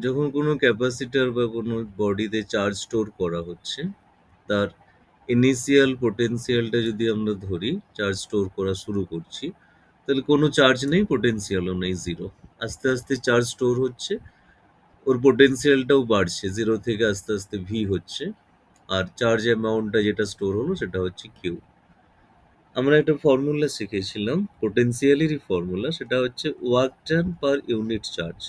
যখন কোনো ক্যাপাসিটর বা কোনো বডিতে চার্জ স্টোর করা হচ্ছে, তার ইনিশিয়াল পোটেনশিয়ালটা যদি আমরা ধরি, চার্জ স্টোর করা শুরু করছি, তাহলে কোনো চার্জ নেই, পোটেনশিয়ালও নেই, 0। আস্তে, আস্তে চার্জ স্টোর হচ্ছে, ওর পোটেনশিয়ালটাও বাড়ছে, 0 থেকে আস্তে, আস্তে V হচ্ছে। আর চার্জ অ্যামাউন্টটা যেটা স্টোর হলো সেটা হচ্ছে Q। আমরা একটা ফর্মুলা শিখেছিলাম, পোটেনশিয়ালেরই ফর্মুলা, সেটা হচ্ছে work done per unit charge.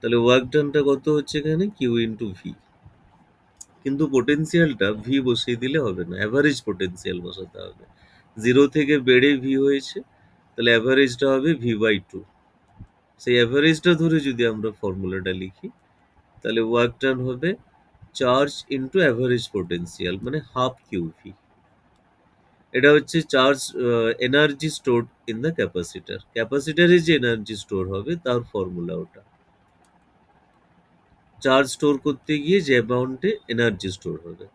তাহলে ওয়ার্ক ডানটা কত হচ্ছে এখানে? Q into V। কিন্তু পোটেনশিয়ালটা V বসিয়ে দিলে হবে না, অ্যাভারেজ পোটেনশিয়াল বসাতে হবে। 0 থেকে বেড়ে V হয়েছে, তাহলে অ্যাভারেজটা হবে V/2। সেই অ্যাভারেজটা ধরে যদি আমরা ফর্মুলাটা লিখি, তাহলে ওয়ার্ক ডান হবে চার্জ ইন্টু অ্যাভারেজ পোটেনশিয়াল, মানে হাফ QV। এটা হচ্ছে charge energy stored in the capacitor. ক্যাপাসিটরে যে এনার্জি স্টোর হবে তার ফর্মুলা ওটা। চার্জ স্টোর করতে গিয়ে যে অ্যামাউন্টে এনার্জি স্টোর হবে।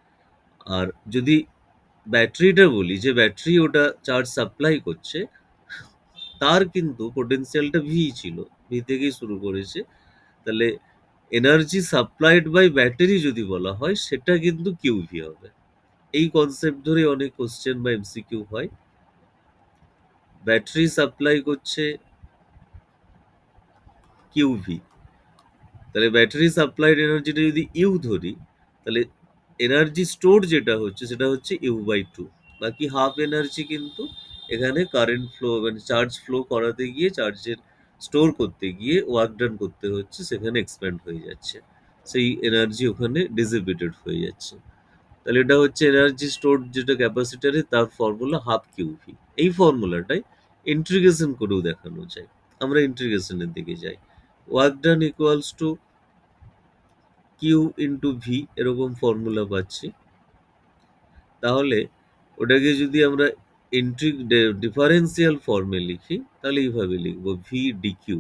আর যদি ব্যাটারিটা বলি, যে ব্যাটারি ওটা চার্জ সাপ্লাই করছে, তার কিন্তু পোটেনশিয়ালটা ভি ছিল, ভি থেকেই শুরু করেছে। তাহলে এনার্জি সাপ্লাইড বাই ব্যাটারি যদি বলা হয়, সেটা কিন্তু কিউভি হবে। এই কনসেপ্ট ধরে অনেক কোশ্চেন বা এমসিকিউ হয়। ব্যাটারি সাপ্লাই করছে কিউভি, তাহলে ব্যাটারি সাপ্লাইড এনার্জিটা যদি ইউ ধরি, তাহলে এনার্জি স্টোর যেটা হচ্ছে সেটা হচ্ছে U/2। বাকি হাফ এনার্জি কিন্তু এখানে কারেন্ট ফ্লো, মানে চার্জ ফ্লো করাতে গিয়ে, চার্জের স্টোর করতে গিয়ে ওয়ার্ক ডান করতে হচ্ছে, সেখানে এক্সপ্যান্ড হয়ে যাচ্ছে, সেই এনার্জি ওখানে ডিসিপেটেড হয়ে যাচ্ছে। তাহলে এটা হচ্ছে এনার্জি স্টোর যেটা ক্যাপাসিটারে, তার ফর্মুলা হাফ কিউভি। এই ফর্মুলাটাই ইন্টিগ্রেশন করেও দেখানো যায়। আমরা ইন্টিগ্রেশনের দিকে যাই। Work done equals to Q into V, এরকম ফর্মুলা পাচ্ছি। তাহলে ওটাকে যদি আমরা ডিফারেন্সিয়াল ফর্মে লিখি, তাহলে এইভাবে লিখবো, ভি ডি কিউ।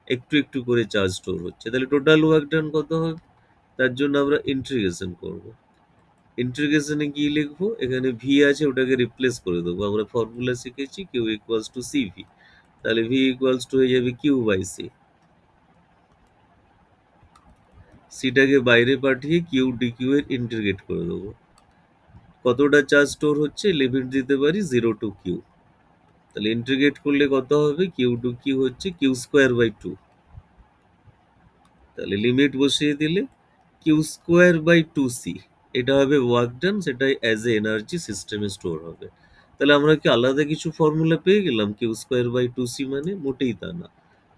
একটু একটু করে চার্জ স্টোর হচ্ছে, তাহলে টোটাল ওয়ার্ক ডান কত হবে? তার জন্য আমরা ইন্টিগ্রেশন করব। ইন্টিগ্রেশনে কি লিখবো? এখানে ভি আছে, ওটাকে রিপ্লেস করে দেবো। আমরা ফর্মুলা শিখেছি কিউ ইকুয়ালস টু সিভি, তাহলে ভি ইকুয়ালস টু হয়ে যাবে কিউ বাই সি। সিটাকে বাইরে পাঠিয়ে কিউ ডি কিউ এর ইন্টিগ্রেট করে দেবো। কতটা চার্জ স্টোর হচ্ছে লিমিট দিতে পারি 0 টু কিউ। তাহলে ইন্টিগ্রেট করলে কত হবে? কিউ টু কিউ হচ্ছে Q²/2। তাহলে লিমিট বসিয়ে দিলে Q²/2C, এটা হবে ওয়ার্ক ডান, সেটা অ্যাজ এ এনার্জি সিস্টেমে স্টোর হবে। তাহলে আমরা কি আলাদা কিছু ফর্মুলা পেয়ে গেলাম Q²/2C? মানে মোটেই তা না।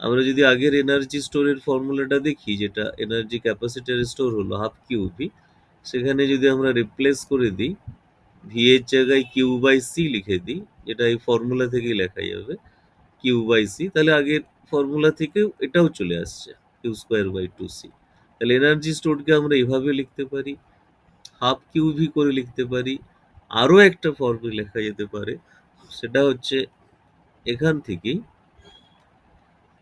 আমরা যদি আগের এনার্জি স্টোরের ফর্মুলাটা দেখি, যেটা এনার্জি ক্যাপাসিটারে স্টোর হলো হাফ কিউভি, সেখানে যদি আমরা রিপ্লেস করে দিই, ভি এর জায়গায় Q/C লিখে দিই, যেটা এই ফর্মুলা থেকেই লেখা যাবে Q/C, তাহলে আগের ফর্মুলা থেকেও এটাও চলে আসছে, Q²/2C। তাহলে এনার্জি স্টোরকে আমরা এভাবে লিখতে পারি, হাফ কিউভি করে লিখতে পারি। আরও একটা ফর্মে লেখা যেতে পারে, সেটা হচ্ছে এখান থেকেই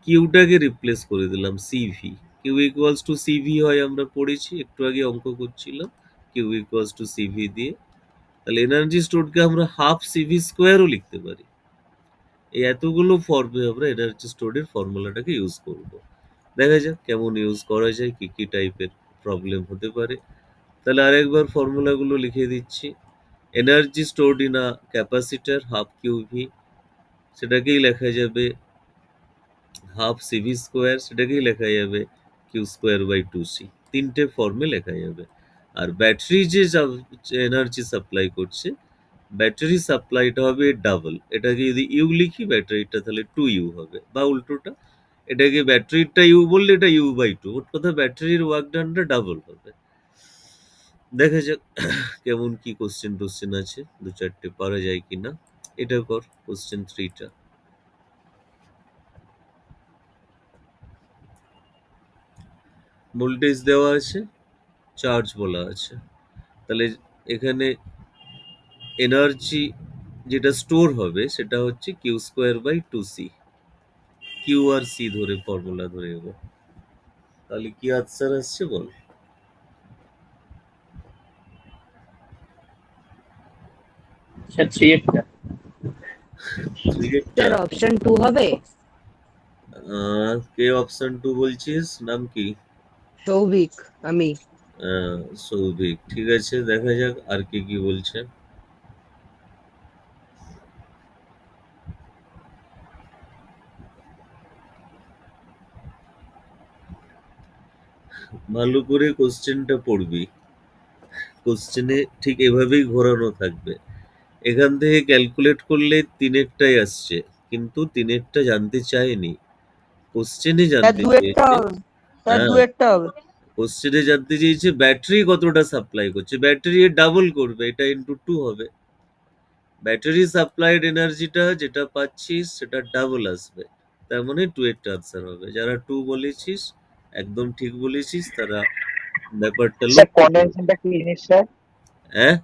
কিউটাকে রিপ্লেস করে দিলাম CV. Q equals to CV হয়, আমরা পড়েছি, একটু আগে অঙ্ক করছিলাম, কিউ ইকুয়ালস টু সিভি দিয়ে। তাহলে এনার্জি স্টোরকে আমরা হাফ সিভি স্কোয়ারও লিখতে পারি। এই এতগুলো ফর্মে আমরা এনার্জি স্টোরের ফর্মুলাটাকে ইউজ করব। দেখা যাক কেমন ইউজ করা যায়, কি কি টাইপের প্রবলেম হতে পারে। তাহলে আরেকবার ফর্মুলাগুলো লিখে দিচ্ছি। Energy stored in a capacitor half QV, সেটাকেই লেখা যাবে হাফ সিভি স্কোয়ার, সেটাকেই লেখা যাবে Q²/2C। তিনটে ফর্মে লেখা যাবে। আর ব্যাটারি যে এনার্জি সাপ্লাই করছে, ব্যাটারি সাপ্লাইটা হবে ডাবল। এটাকে যদি ইউ লিখি, ব্যাটারিটা তাহলে 2U হবে, বা উল্টোটা, এটাকে ব্যাটারিটা ইউ বললে এটা U/2। ওর কথা ব্যাটারির ওয়ার্ক ডানটা ডাবল হবে। দেখা যাক কেমন কি কোশ্চেন টোশ্চেন আছে, দু চারটে পারা যায় কিনা। এটা কর, কোশ্চেন 3টা। ভোল্টেজ দেওয়া আছে, চার্জ বলা আছে। তাহলে এখানে এনার্জি যেটা স্টোর হবে সেটা হচ্ছে Q²/2C। কিউ আর সি ধরে ফর্মুলা ধরে নেব। তাহলে কি আনসার আসছে বল? স্যার 3 একটা। থ্রি একটা? স্যার অপশন 2 হবে? কে অপশন টু বলছিস, নাম কি? সৌভিক। আমি। সৌভিক, ঠিক আছে, দেখা যাক আর কি কি বলছে। ভালো করে কোশ্চেনটা পড়বি। কোশ্চেনে ঠিক এভাবেই ঘোরানো থাকবে। এখান থেকে ক্যালকুলেট করলে তিনেরটাই আসছে, কিন্তু তিনেরটা জানতে চায়নি, কোশ্চেনে স্যার জানতে দুয়েরটা চেয়েছে। হবে। স্যার হ্যাঁ, দুয়েরটা হবে। কোশ্চেনে জানতে চেয়েছে ব্যাটারি কতটা সাপ্লাই করছে, ব্যাটারি ডাবল করবে, এটা ইন্টু টু হবে। ব্যাটারি সাপ্লাইড এনার্জিটা যেটা পাচ্ছিস সেটা ডাবল আসবে, তার মানে টু এরটা আনসার হবে। যারা টু বলেছিস একদম ঠিক বলেছিস, তারা ব্যাপারটা স্যার লক্ষ্য করবে। কন্ডেনসারটা কি জিনিস স্যার? হ্যাঁ,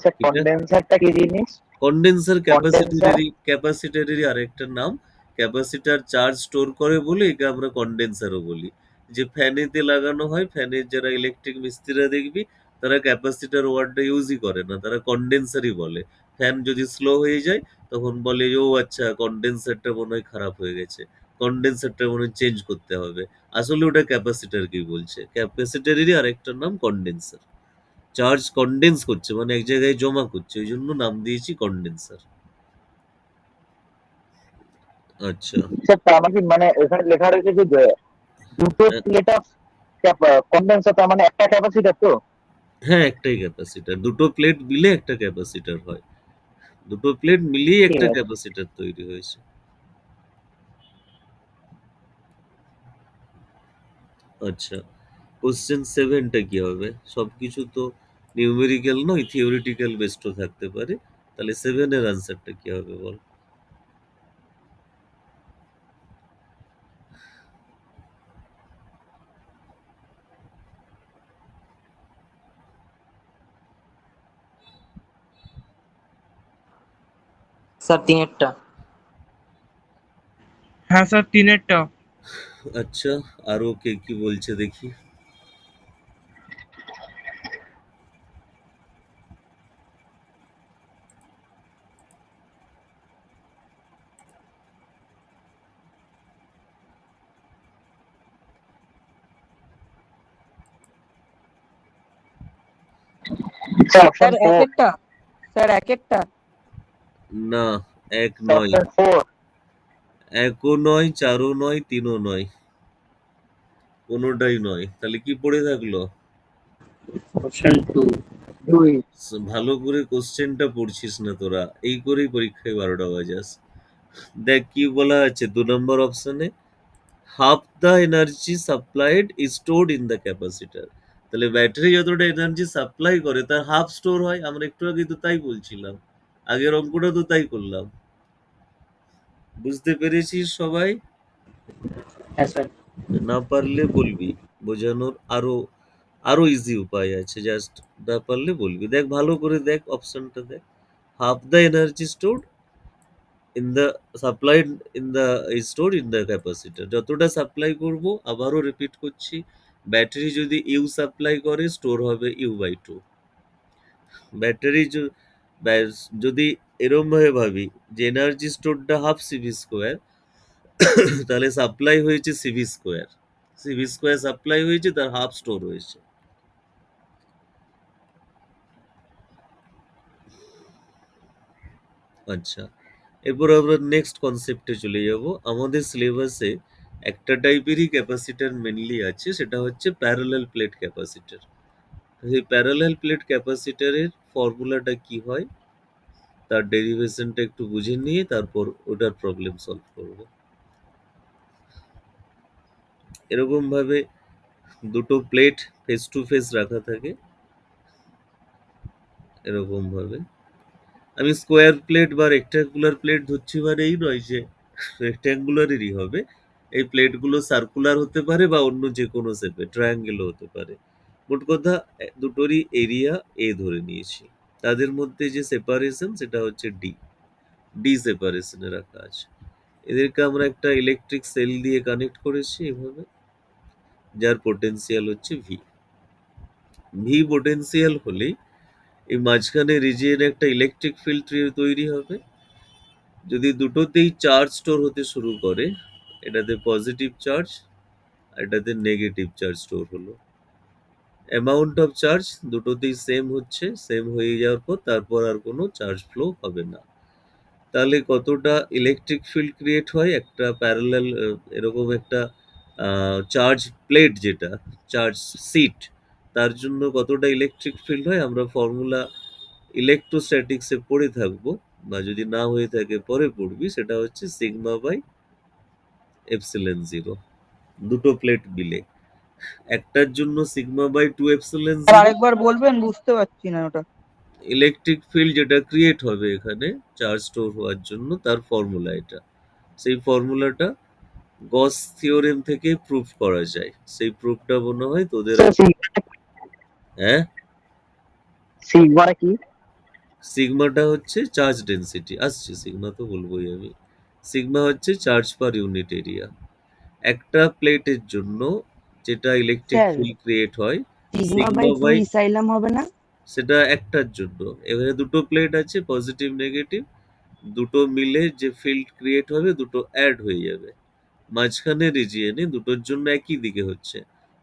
স্যার এটা কন্ডেনসারটা কি জিনিস? Condenser condenser. ক্যাপাসিটরেরই আরেকটা নাম। ক্যাপাসিটর চার্জ স্টোর করে বলে একে আমরা কন্ডেন্সারও বলি। যে ফ্যানেতে লাগানো হয়, ফ্যানের যারা ইলেকট্রিক মিস্ত্রিরা দেখবি, তারা ক্যাপাসিটর ওয়ার্ডটা ইউজই করে না, তারা কন্ডেন্সারই বলে। ফ্যান যদি স্লো হয়ে যায় তখন বলে যে, ও আচ্ছা কন্ডেন্সারটা মনে হয় খারাপ হয়ে গেছে, কন্ডেন্সারটা মনে হয় চেঞ্জ করতে হবে। আসলে ওটা ক্যাপাসিটরকেই বলছে, ক্যাপাসিটরেরই আরেকটা নাম কন্ডেন্সার। চার্জ কনডেন্স করছে মানে এক জায়গায় জমা করছে, ওই জন্য নাম দিয়েছি কনডেন্সার। আচ্ছা। স্যার তার মানে মানে এখানে লেখা রয়েছে যে দুটো হ্যাঁ, প্লেট অফ কন্ডেন্সার, তার মানে একটা ক্যাপাসিটার তো? হ্যাঁ, একটাই ক্যাপাসিটার, দুটো প্লেট মিলে একটা ক্যাপাসিটার হয়, দুটো প্লেট মিলিয়ে ঠিক একটা আছে। ক্যাপাসিটার তৈরি হয়েছে। আচ্ছা, কোশ্চেন সেভেনটা কি হবে? সবকিছু তো নিউমেরিক্যাল নয়, থিওরিটিক্যাল বেসডও থাকতে পারে, তাহলে সেভেনের আনসারটা কি হবে বল? স্যার তিনেরটা। হ্যাঁ স্যার তিনেরটা। আচ্ছা, আরো কে কি বলছে দেখি। স্যার অপশন স্যার এক ফোর। একটা। স্যার এক একটা। না, এক স্যার নয়, অপশন ফোর। একও নয়, চারও নয়, তিনও নয়, কোনোটাই নয়, তাহলে কি পড়ে থাকলো? Option two. দুই। ভালো করে কোশ্চেনটা পড়ছিস না তোরা, এই করেই পরীক্ষায় 12টা বাজাস। দেখ কি বলা আছে 2 নম্বর অপশনে, half the energy supplied is stored in the capacitor. তাহলে ব্যাটারি যতটা এনার্জি সাপ্লাই করে তার হাফ স্টোর হয়, আমরা একটু আগে তো তাই বলছিলাম, আগের অঙ্কটা তো তাই করলাম। বুঝতে পেরেছিস সবাই? হ্যাঁ স্যার। না পারলে বলবি, বোঝানোর আরো আরো ইজি উপায় আছে, জাস্ট না পারলে বলবি। দেখ ভালো করে দেখ, অপশনটা দেখ, half the energy stored in the supplied in the store in the capacitor, যতটা সাপ্লাই করব, আবারও রিপিট করছি, ব্যাটারি যদি ইউ সাপ্লাই করে স্টোর হবে ইউ বাই টু। ব্যাটারি যদি এরম ভাবে ভাবি যে এনার্জি স্টোরটা হাফ সিভি স্কোয়ার, তাহলে সাপ্লাই হয়েছে CV square, CV square supply হয়েছে, তার হাফ স্টোর হয়েছে। আচ্ছা, এরপর আমরা নেক্সট কনসেপ্টে চলে যাব। আমাদের সিলেবাসে একটা টাইপেরই ক্যাপাসিটর মেনলি আছে, সেটা হচ্ছে প্যারালাল প্লেট ক্যাপাসিটর। এই প্যারালাল প্লেট ক্যাপাসিটরের ফর্মুলাটা কি হয়, তার ডেরিভেশনটা একটু বুঝে নিয়ে তারপর ওটার প্রবলেম সলভ করব। এরকম ভাবে দুটো প্লেট ফেস টু ফেস রাখা থাকে, এরকম ভাবে। আমি স্কোয়ার প্লেট বা রেক্ট্যাঙ্গুলার প্লেট ধরছি, মানে এই নয় যে রেক্ট্যাঙ্গুলারেরই হবে। এই প্লেটগুলো সার্কুলার হতে পারে বা অন্য যে কোনো শেপে, ট্রায়াঙ্গেলও হতে পারে। মোট কথা দুটোরই এরিয়া এ ধরে নিয়েছি, তাদের মধ্যে যে সেপারেশন সেটা হচ্ছে ডি, ডি সেপারেশনে রাখা আছে। এদেরকে আমরা একটা ইলেকট্রিক সেল দিয়ে কানেক্ট করেছি এভাবে, যার পোটেনশিয়াল হচ্ছে ভি। ভি পোটেনশিয়াল হলেই এই মাঝখানে রিজিয়নে একটা ইলেকট্রিক ফিল্ড তৈরি হবে, যদি দুটোতেই চার্জ স্টোর হতে শুরু করে, এটাতে পজিটিভ চার্জ আর এটাতে নেগেটিভ চার্জ স্টোর হলো, অ্যামাউন্ট অফ চার্জ দুটোতেই সেম হচ্ছে, সেম হয়ে যাওয়ার পর তারপর আর কোনো চার্জ ফ্লো হবে না। তাহলে কতটা ইলেকট্রিক ফিল্ড ক্রিয়েট হয়, একটা প্যারালাল এরকম একটা চার্জ প্লেট, যেটা চার্জ সিট, তার জন্য কতটা ইলেকট্রিক ফিল্ড হয় আমরা ফর্মুলা ইলেকট্রোস্ট্যাটিক্সে পড়ে থাকবো, বা যদি না হয়ে থাকে পরে পড়বি, সেটা হচ্ছে সিগমা বাই এপসিলন জিরো। দুটো প্লেট মিলে একটার জন্য sigma by two epsilon sir zero আরেকবার বলবেন, বুঝতে পারছি না ওটা। ইলেকট্রিক ফিল্ড যেটা ক্রিয়েট হবে এখানে চার্জ স্টোর হওয়ার জন্য, তার ফর্মুলা এটা। সেই ফর্মুলাটা গস থিওরেম থেকে প্রুফ করা যায়, সেই প্রুফটা মনে হয় তোদের স্যার হ্যাঁ। সিগমাটা কি? সিগমাটা হচ্ছে চার্জ ডেনসিটি, আসছে সিগমা তো বলবোই আমি। সিগমা হচ্ছে চার্জ পার ইউনিট এরিয়া। একটা প্লেটের জন্য যেটা ইলেকট্রিক স্যার ফিল্ড ক্রিয়েট হয় sigma by sigma two by, ইসাইলাম হবে না? সেটা একটার জন্য। এবারে দুটো প্লেট আছে পজিটিভ নেগেটিভ, দুটো মিলে যে ফিল্ড ক্রিয়েট হবে দুটো অ্যাড হয়ে যাবে মাঝখানে রিজিয়নে, দুটোর জন্য একই দিকে হচ্ছে।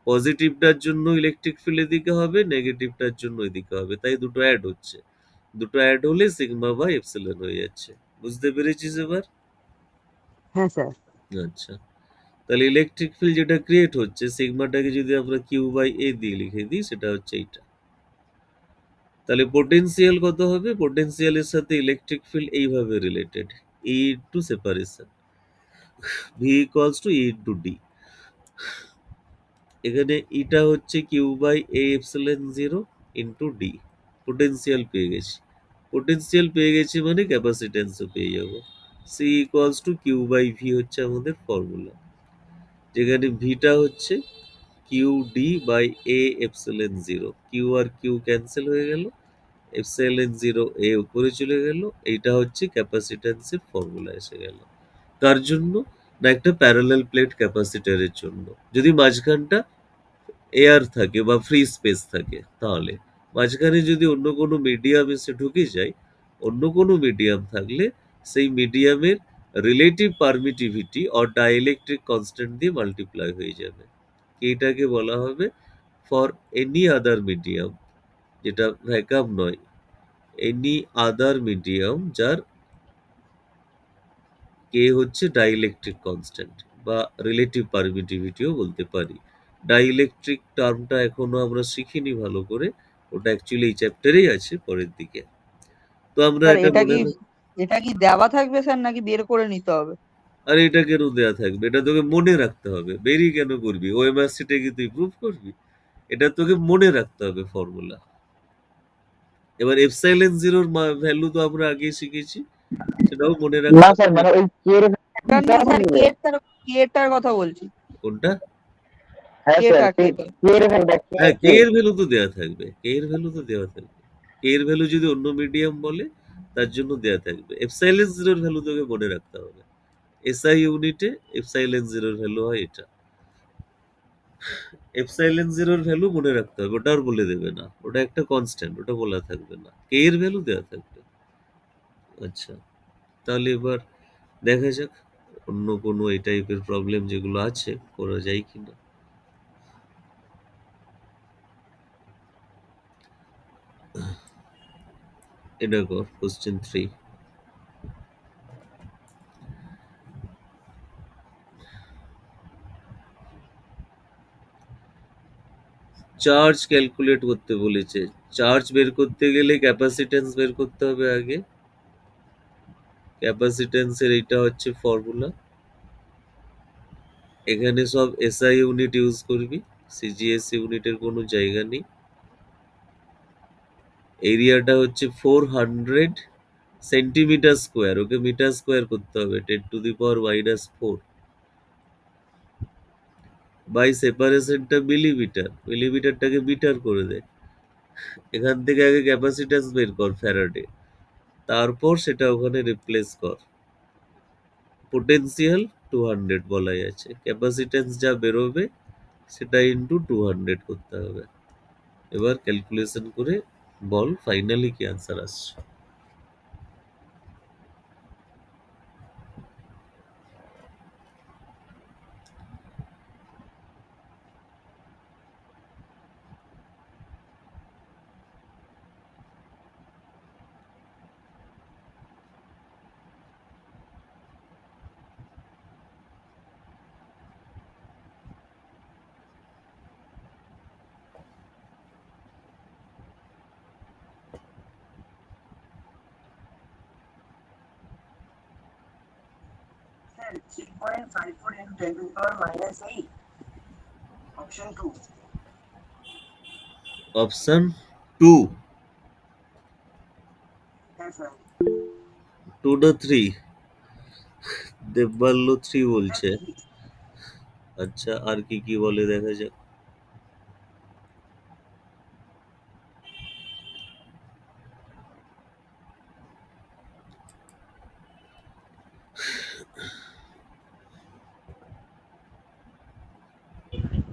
পজিটিভটার জন্য ইলেকট্রিক ফিল্ড এদিকে হবে, নেগেটিভটার জন্য এদিকে হবে, তাই দুটো অ্যাড হচ্ছে। দুটো অ্যাড হলে সিগমা বাই এপসিলন হয়ে যাচ্ছে। বুঝতে পেরেছিস এবার? হ্যাঁ স্যার। আচ্ছা, তাহলে ইলেকট্রিক ফিল্ড যেটা ক্রিয়েট হচ্ছে সিগমাটাকে যদি আমরা কিউ বাই এ দিয়ে লিখে দিই, সেটা হচ্ছে এইটা। তাহলে পোটেনশিয়াল কত হবে? পোটেনশিয়ালের সাথে ইলেকট্রিক ফিল্ড এইভাবে related, E to separation, V equals to E to D. এখানে ইটা হচ্ছে Q by A epsilon zero into D. Potential পেয়ে গেছি, পোটেনশিয়াল পেয়ে গেছি মানে ক্যাপাসিটেন্সও পেয়ে যাবো। C equals to Q by V হচ্ছে আমাদের ফর্মুলা, যেখানে ভিটা হচ্ছে Q D by A epsilon zero. Q আর কিউ ক্যান্সেল হয়ে গেল, এপসিলন জিরো এ উপরে চলে গেল। এইটা হচ্ছে ক্যাপাসিট্যান্সের ফর্মুলা এসে গেল। কার জন্য? না একটা প্যারালাল প্লেট ক্যাপাসিটরের জন্য। যদি মাঝখানটা এয়ার থাকে বা ফ্রি স্পেস থাকে, তাহলে মাঝখানে যদি অন্য কোনো মিডিয়াম এসে ঢুকে যায়, অন্য কোনো মিডিয়াম থাকলে সেই মিডিয়ামের relative permittivity or dielectric constant দিয়ে মাল্টিপ্লাই হয়ে যাবে। এইটাকে বলা হবে ফর এনি আদার মিডিয়াম, যেটা ভ্যাকাম নয়, এনি আদার মিডিয়াম যার কে হচ্ছে ডাইইলেকট্রিক কনস্ট্যান্ট বা রিলেটিভ পারমিটিভিটিও বলতে পারি। ডাইইলেকট্রিক টার্মটা এখনো আমরা শিখিনি ভালো করে, ওটা অ্যাকচুয়ালি এই চ্যাপ্টারেই আছে পরের দিকে। তো আমরা স্যার এটা মনে এটা কি দেওয়া থাকবে স্যার, নাকি বের করে নিতে হবে? আর এটা কেন দেয়া থাকবে? এটা তোকে মনে রাখতে হবে। বেরি কেন করবি? ওএমআর শিটে কি তুই প্রুফ করবি? এটা তোকে মনে রাখতে হবে ফর্মুলা। এবার এপসাইলন জিরোর ভ্যালু তো আমরা আগেই শিখেছি, সেটাও মনে না রাখতে স্যার, হবে। মানে ওই কে এর স্যার না স্যার, ভ্যালুটা। কেটার কথা বলছি। হ্যাঁ স্যার, কেটা কে কেটা কে এর ভ্যালুটা, কে হ্যাঁ, কে কে এর ভ্যালু তো দেয়া থাকবে, কে এর ভ্যালু তো দেওয়া থাকবে। কে এর ভ্যালু যদি অন্য মিডিয়াম বলে তার জন্য দেয়া থাকবে। এপসাইলন জিরোর ভ্যালু তোকে মনে রাখতে হবে। এসআই ইউনিটে এপসাইলন জিরোর ভ্যালু হয় এটা। এপসাইলন জিরোর ভ্যালু মনে রাখতে হবে, ওটা আর বলে দেবে না, ওটা একটা কনস্ট্যান্ট, ওটা বলা থাকবে না, কে এর ভ্যালু দেওয়া থাকবে। আচ্ছা, তাহলে এবার দেখা যাক অন্য কোনো এই টাইপের প্রবলেম যেগুলো আছে করা যায় কিনা। এটা কর কোশ্চেন 3। চার্জ ক্যালকুলেট করতে বলেছে। চার্জ বের করতে গেলে ক্যাপাসিট্যান্স বের করতে হবে আগে। ক্যাপাসিট্যান্সের এইটা হচ্ছে ফর্মুলা। এখানে সব এসআই ইউনিট ইউজ করবি, সিজিএস ইউনিটের কোনো জায়গা নেই। এরিয়াটা হচ্ছে 400 সেন্টিমিটার স্কোয়ার, ওকে মিটার স্কোয়ার করতে হবে, 10⁻⁻⁴ বাই সেপারেশনটা মিলিমিটার, মিলিমিটারটাকে মিটার করে দে। এখান থেকে আগে ক্যাপাসিট্যান্স বের কর ফ্যারাডে, তারপর সেটা ওখানে রিপ্লেস কর। পোটেনশিয়াল 200 বলাই আছে, ক্যাপাসিট্যান্স যা বেরোবে সেটা ইন্টু 200 করতে হবে। এবার ক্যালকুলেশন করে বল ফাইনালি কি আনসার আসছে। অপশন 2, 2 না 3? দেববাল্য 3 বলছে। আচ্ছা, আর কি কি বলে দেখা যাক।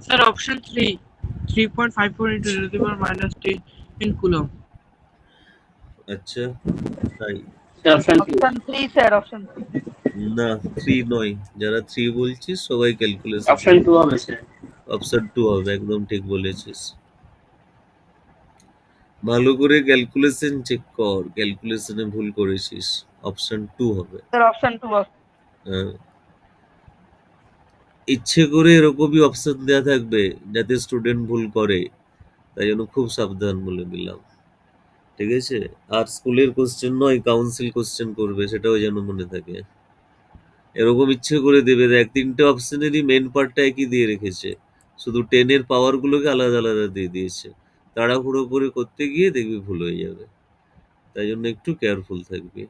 Sir, option 3, 3.54 into 10 to the power minus 10 in Coulomb. আচ্ছা, তাই? Option option 3 sir, option 3। না, 3 নয়। যারা 3 বলছিস সবাই ক্যালকুলেশন অপশন 2 হবে স্যার। অপশন 2 হবে, একদম ঠিক বলেছিস। ভালো করে ক্যালকুলেশন চেক কর, ক্যালকুলেশনে ভুল করেছিস। অপশন 2 হবে। Sir option 2। হ্যাঁ। ইচ্ছে করে এরকমই অপশন দেওয়া থাকবে যাতে স্টুডেন্ট ভুল করে, তাই জন্য খুব সাবধান বলে দিলাম, ঠিক আছে? আর স্কুলের কোশ্চেন নয়, কাউন্সিল কোশ্চেন করবে, সেটাও যেন মনে থাকে। এরকম ইচ্ছে করে দেবে, দেখ 3টে অপশনেরই মেন পার্টটা একই দিয়ে রেখেছে, শুধু 10 এর পাওয়ার গুলোকে আলাদা আলাদা দিয়ে দিয়েছে। তাড়াহুড়ো করে করতে গিয়ে দেখবি ভুল হয়ে যাবে, তাই জন্য একটু কেয়ারফুল থাকবি।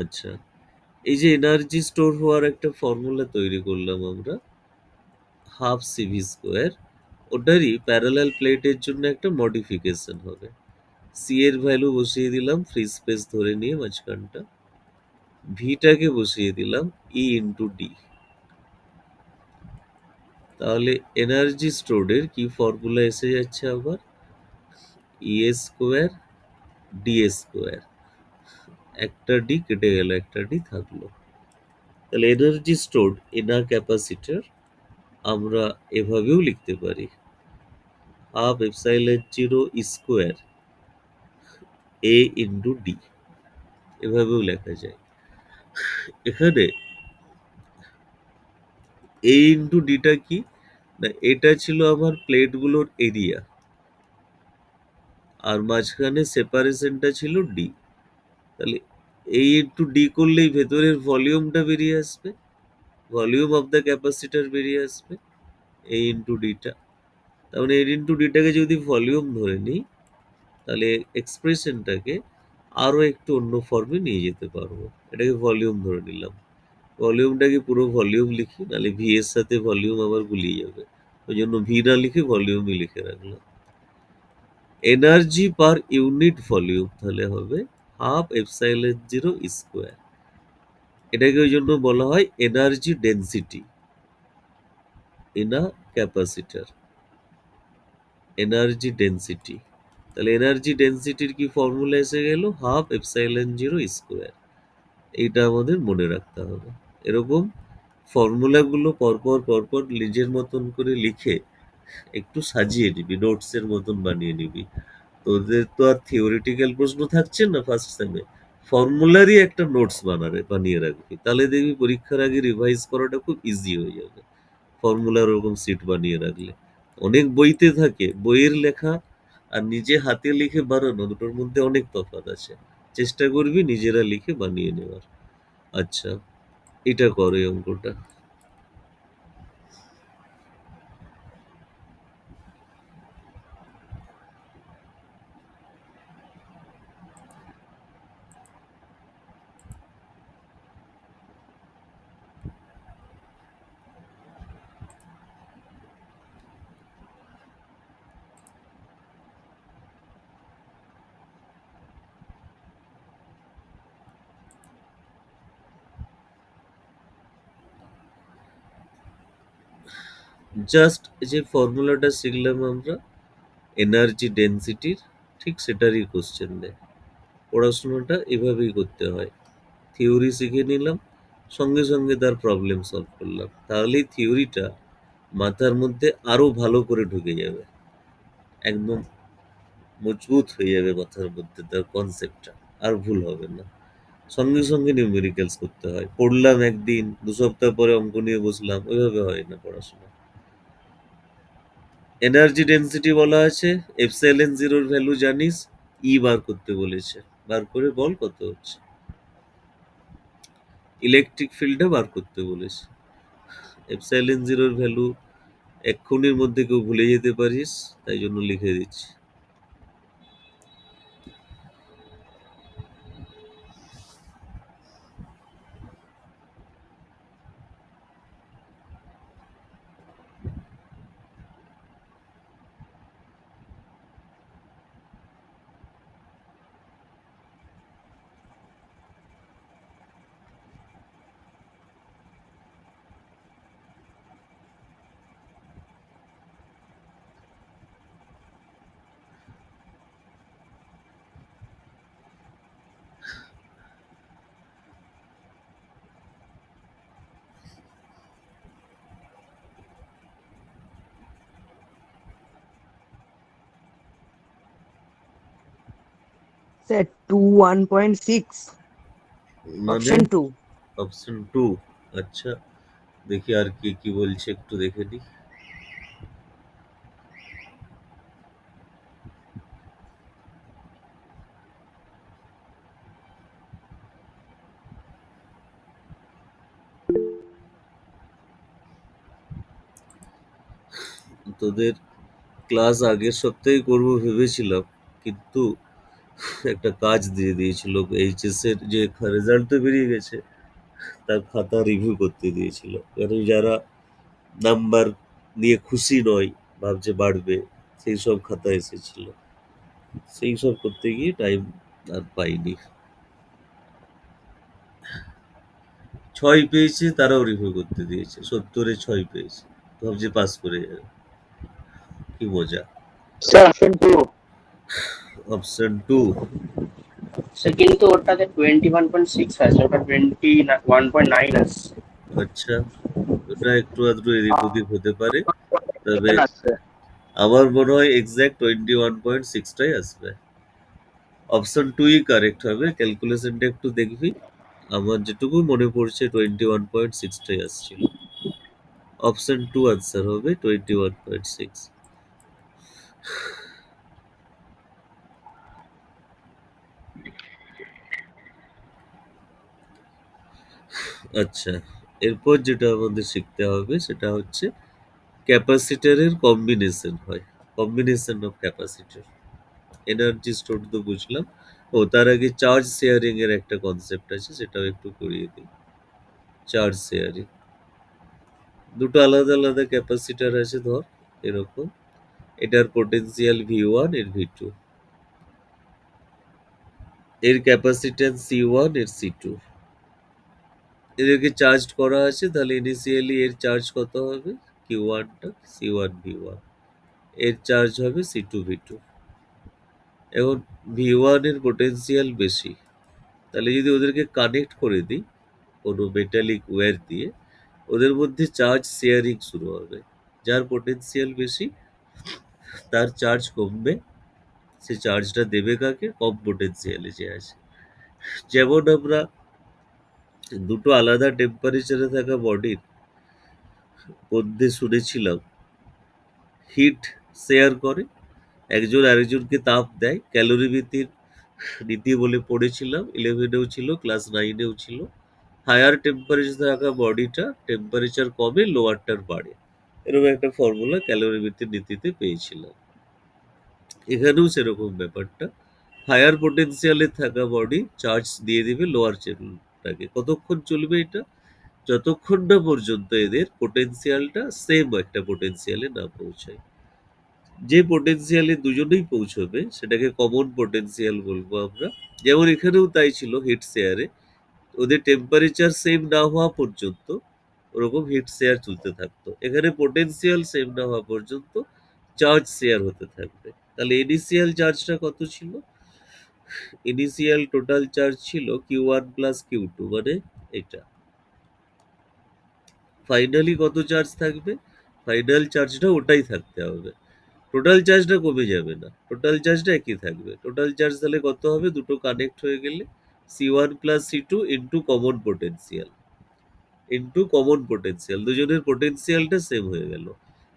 আচ্ছা, এই যে এনার্জি স্টোর হওয়ার একটা ফর্মুলা তৈরি করলাম আমরা, হাফ সিভি স্কোয়ার, ওটারই প্যারালাল প্লেটের জন্য একটা মডিফিকেশন হবে। সি এর ভ্যালু বসিয়ে দিলাম ফ্রি স্পেস ধরে নিয়ে মাঝখানটা, ভিটাকে বসিয়ে দিলাম ই ইন্টু ডি। তাহলে এনার্জি স্টোরের কি ফর্মুলা এসে যাচ্ছে আবার, ই স্কোয়ার ডি স্কোয়ার, একটা ডি কেটে গেল, একটা ডি থাকলো। তাহলে energy stored in a capacitor আমরা এভাবেও লিখতে পারি, হাফ এপসাইলন জিরো স্কোয়ার এ ইন্টু ডি, এভাবেও লেখা যায়। এখানে এ ইন্টু ডিটা কি না, এটা ছিল আমার প্লেটগুলোর এরিয়া, আর মাঝখানে সেপারেশনটা ছিল ডি। তাহলে এ ইন্টু ডি করলেই ভেতরের ভলিউমটা বেরিয়ে আসবে, ভলিউম অফ দ্য ক্যাপাসিটার বেরিয়ে আসবে, এ ইন্টু ডিটা। তার মানে এ ইন্টু ডিটাকে যদি ভলিউম ধরে নিই, তাহলে এক্সপ্রেশনটাকে আরো একটু অন্য ফর্মে নিয়ে যেতে পারবো। এটাকে ভলিউম ধরে নিলাম, ভলিউমটাকে পুরো ভলিউম লিখি, নাহলে ভি এর সাথে ভলিউম আবার গুলিয়ে যাবে, ওই জন্য ভি না লিখে ভলিউমই লিখে রাখলাম। এনার্জি পার ইউনিট ভলিউম তাহলে হবে হাফ এপসাইলন জিরো স্কোয়ার। এটাকে ওই জন্য বলা হয় energy density in a capacitor, energy density. তাহলে এনার্জি ডেন্সিটির কি ফর্মুলা এসে গেল, হাফ এপসাইলন জিরো স্কোয়ার। এইটা আমাদের মনে রাখতে হবে। এরকম ফর্মুলাগুলো পরপর পরপর নিজের মতন করে লিখে একটু সাজিয়ে নিবি, নোটসের মতন বানিয়ে নিবি। তোদের তো আর থিওরিটিক্যাল প্রশ্ন থাকছে না ফার্স্ট সেমে, ফর্মুলারই একটা নোটস বানিয়ে রাখবি, তাহলে দেখবি পরীক্ষার আগে রিভাইজ করাটা খুব ইজি হয়ে যাবে। ফর্মুলার ওরকম সিট বানিয়ে রাখলে, অনেক বইতে থাকে, বইয়ের লেখা আর নিজে হাতে লিখে বানানো দুটোর মধ্যে অনেক তফাৎ আছে। চেষ্টা করবি নিজেরা লিখে বানিয়ে নেওয়ার। আচ্ছা, এটা করো এই অঙ্কটা। জাস্ট যে ফর্মুলাটা শিখলাম আমরা এনার্জি ডেন্সিটির, ঠিক সেটারই কোশ্চেন দেয়। পড়াশোনাটা এভাবেই করতে হয়, থিওরি শিখে নিলাম, সঙ্গে সঙ্গে তার প্রবলেম সলভ করলাম, তাহলেই থিওরিটা মাথার মধ্যে আরো ভালো করে ঢুকে যাবে, একদম মজবুত হয়ে যাবে মাথার মধ্যে তার কনসেপ্টটা, আর ভুল হবে না। সঙ্গে সঙ্গে নিউমেরিক্যালস করতে হয়, পড়লাম একদিন 2 সপ্তাহ পরে অঙ্ক নিয়ে বসলাম, ওইভাবে হয় না পড়াশোনা। এনার্জি ডেন্সিটি বলা আছে, এপসাইলন জিরোর ভ্যালু জানিস, ই বার করতে বলেছে, বার করে বল কত হচ্ছে। ইলেকট্রিক ফিল্ডটা বার করতে বলেছে। এপসাইলন জিরোর ভ্যালু এক্ষুনির মধ্যে কেউ ভুলে যেতে পারিস, তাই জন্য লিখে দিচ্ছি। স্যার 2 1.6 মানে অপশন 2। অপশন 2। আচ্ছা, দেখি আর কি কি বলছে, একটু দেখে নি। তোদের ক্লাস আগের সপ্তাহে করবো ভেবেছিলাম, কিন্তু একটা কাজ দিয়ে দিয়েছিল। এইচএস এর যে রেজাল্ট তো বেরিয়ে গেছে, তার খাতা রিভিউ করতে দিয়েছিল। কারণ যারা নাম্বার নিয়ে খুশি নয়, ভাবছে বাড়বে, সেই সব খাতা এসেছিল। সেই সব করতে গিয়ে টাইম আর পাইনি। 6 পেয়েছে, তারাও রিভিউ করতে দিয়েছে। 70-এ 6 পেয়েছে, ভাবছে পাস করে যাবে। কি মজা। Sir option 2। অপশন 2। সে কিন্তু ওটাতে 21.6 আছে, ওটা 21.9 আছে। আচ্ছা, ওটা একটু আধটু এদিক ওদিক হতে পারে, তবে এখানে আসছে। আমার মনে হয় এক্সাক্ট 21.6টাই আসবে। অপশন 2ই কারেক্ট হবে। ক্যালকুলেশনটা একটু দেখবি। আমার যেটুকু মনে পড়ছে 21.6টাই আসছিল। অপশন 2 আনসার হবে 21.6। আচ্ছা, এরপর যেটা আমাদের শিখতে হবে সেটা হচ্ছে ক্যাপাসিটরের কম্বিনেশন হয়। Combination of capacitor. Energy store তো বুঝলাম। ও, তার আগে চার্জ শেয়ারিং এর একটা কনসেপ্ট আছে, সেটাও একটু করিয়ে দিই। চার্জ শেয়ারিং, দুটো আলাদা আলাদা ক্যাপাসিটর আছে ধর, এরকম। এটার পোটেনশিয়াল V1, এর V2, এর ক্যাপাসিট্যান্স C1, এর C2। এদেরকে চার্জ করা আছে, তাহলে ইনিশিয়ালি এর চার্জ কত হবে? Q1টা C1 V1, এর চার্জ হবে C2 V2। এখন V1 এর পোটেনশিয়াল বেশি, তাহলে যদি ওদেরকে কানেক্ট করে দিই কোনো মেটালিক ওয়্যার দিয়ে, ওদের মধ্যে চার্জ শেয়ারিং শুরু হবে। যার পোটেনশিয়াল বেশি তার চার্জ কমবে, সে চার্জটা দেবে কাকে? কম পোটেনশিয়ালে যে আছে। যেমন আমরা দুটো আলাদা টেম্পারেচারে থাকা বডির মধ্যে শুনেছিলাম হিট শেয়ার করে, একজন আরেকজনকে তাপ দেয়। ক্যালোরিমিতির নীতি বলে পড়েছিলাম, 11এও ছিল, ক্লাস 9এও ছিল। হায়ার টেম্পারেচার থাকা বডিটা টেম্পারেচার কমে, লোয়ারটার বাড়ে। এরকম একটা ফর্মুলা ক্যালোরিমিতির নীতিতে পেয়েছিলাম। এখানেও সেরকম ব্যাপারটা। হায়ার পোটেনশিয়ালে থাকা বডি চার্জ দিয়ে দিবে লোয়ার চ্যানেলটাকে। কতক্ষণ চলবে এটা? যতক্ষণ না পর্যন্ত এদের পোটেনশিয়ালটা সেম একটা পোটেনশিয়ালে না পৌঁছায়। যে পোটেনশিয়ালে দুজনেই পৌঁছবে সেটাকে কমন পোটেনশিয়াল বলবো আমরা। যেমন এখানেও তাই ছিল হিট শেয়ারে, ওদের টেম্পারেচার সেম না হওয়া পর্যন্ত ওরকম হিট শেয়ার চলতে থাকতো। এখানে পোটেনশিয়াল সেম না হওয়া পর্যন্ত চার্জ শেয়ার হতে থাকবে। তাহলে ইনিশিয়াল চার্জটা কত ছিল? ইনিশিয়াল টোটাল চার্জ ছিল Q1 প্লাস Q2, মানে এটা। ফাইনালি কত চার্জ থাকবে? ফাইনাল চার্জটা ওটাই থাকতে হবে, টোটাল চার্জটা কমে যাবে না, টোটাল চার্জটা একই থাকবে। টোটাল চার্জ তাহলে কত হবে? দুটো কানেক্ট হয়ে গেলে C1 plus C2 into common potential, দুজনের পোটেনশিয়ালটা সেম হয়ে গেল।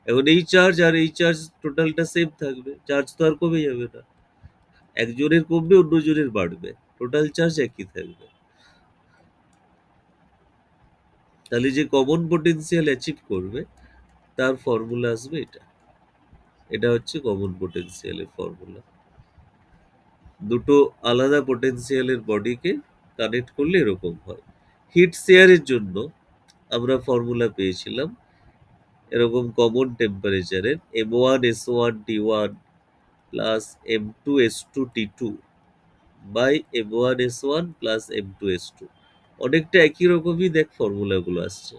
এখন এই চার্জ আর এই চার্জ টোটালটা সেম থাকবে, চার্জ তো আর কমে যাবে না। একজনের কমবে, অন্যজনের বাড়বে, টোটাল চার্জ একই থাকবে। তাহলে যে কমন পোটেনশিয়াল অ্যাচিভ করবে তার ফর্মুলা আসবে এটা। এটা হচ্ছে কমন পোটেনশিয়ালের ফর্মুলা। দুটো আলাদা পোটেনশিয়ালের বডিকে কানেক্ট করলে এরকম হয়। হিট শেয়ারের জন্য আমরা ফর্মুলা পেয়েছিলাম এরকম কমন টেম্পারেচারের M1S1T1 plus M2S2T2 by M1S1 plus M2S2। অনেকটা একই রকমই দেখ ফর্মুলাগুলো আসছে।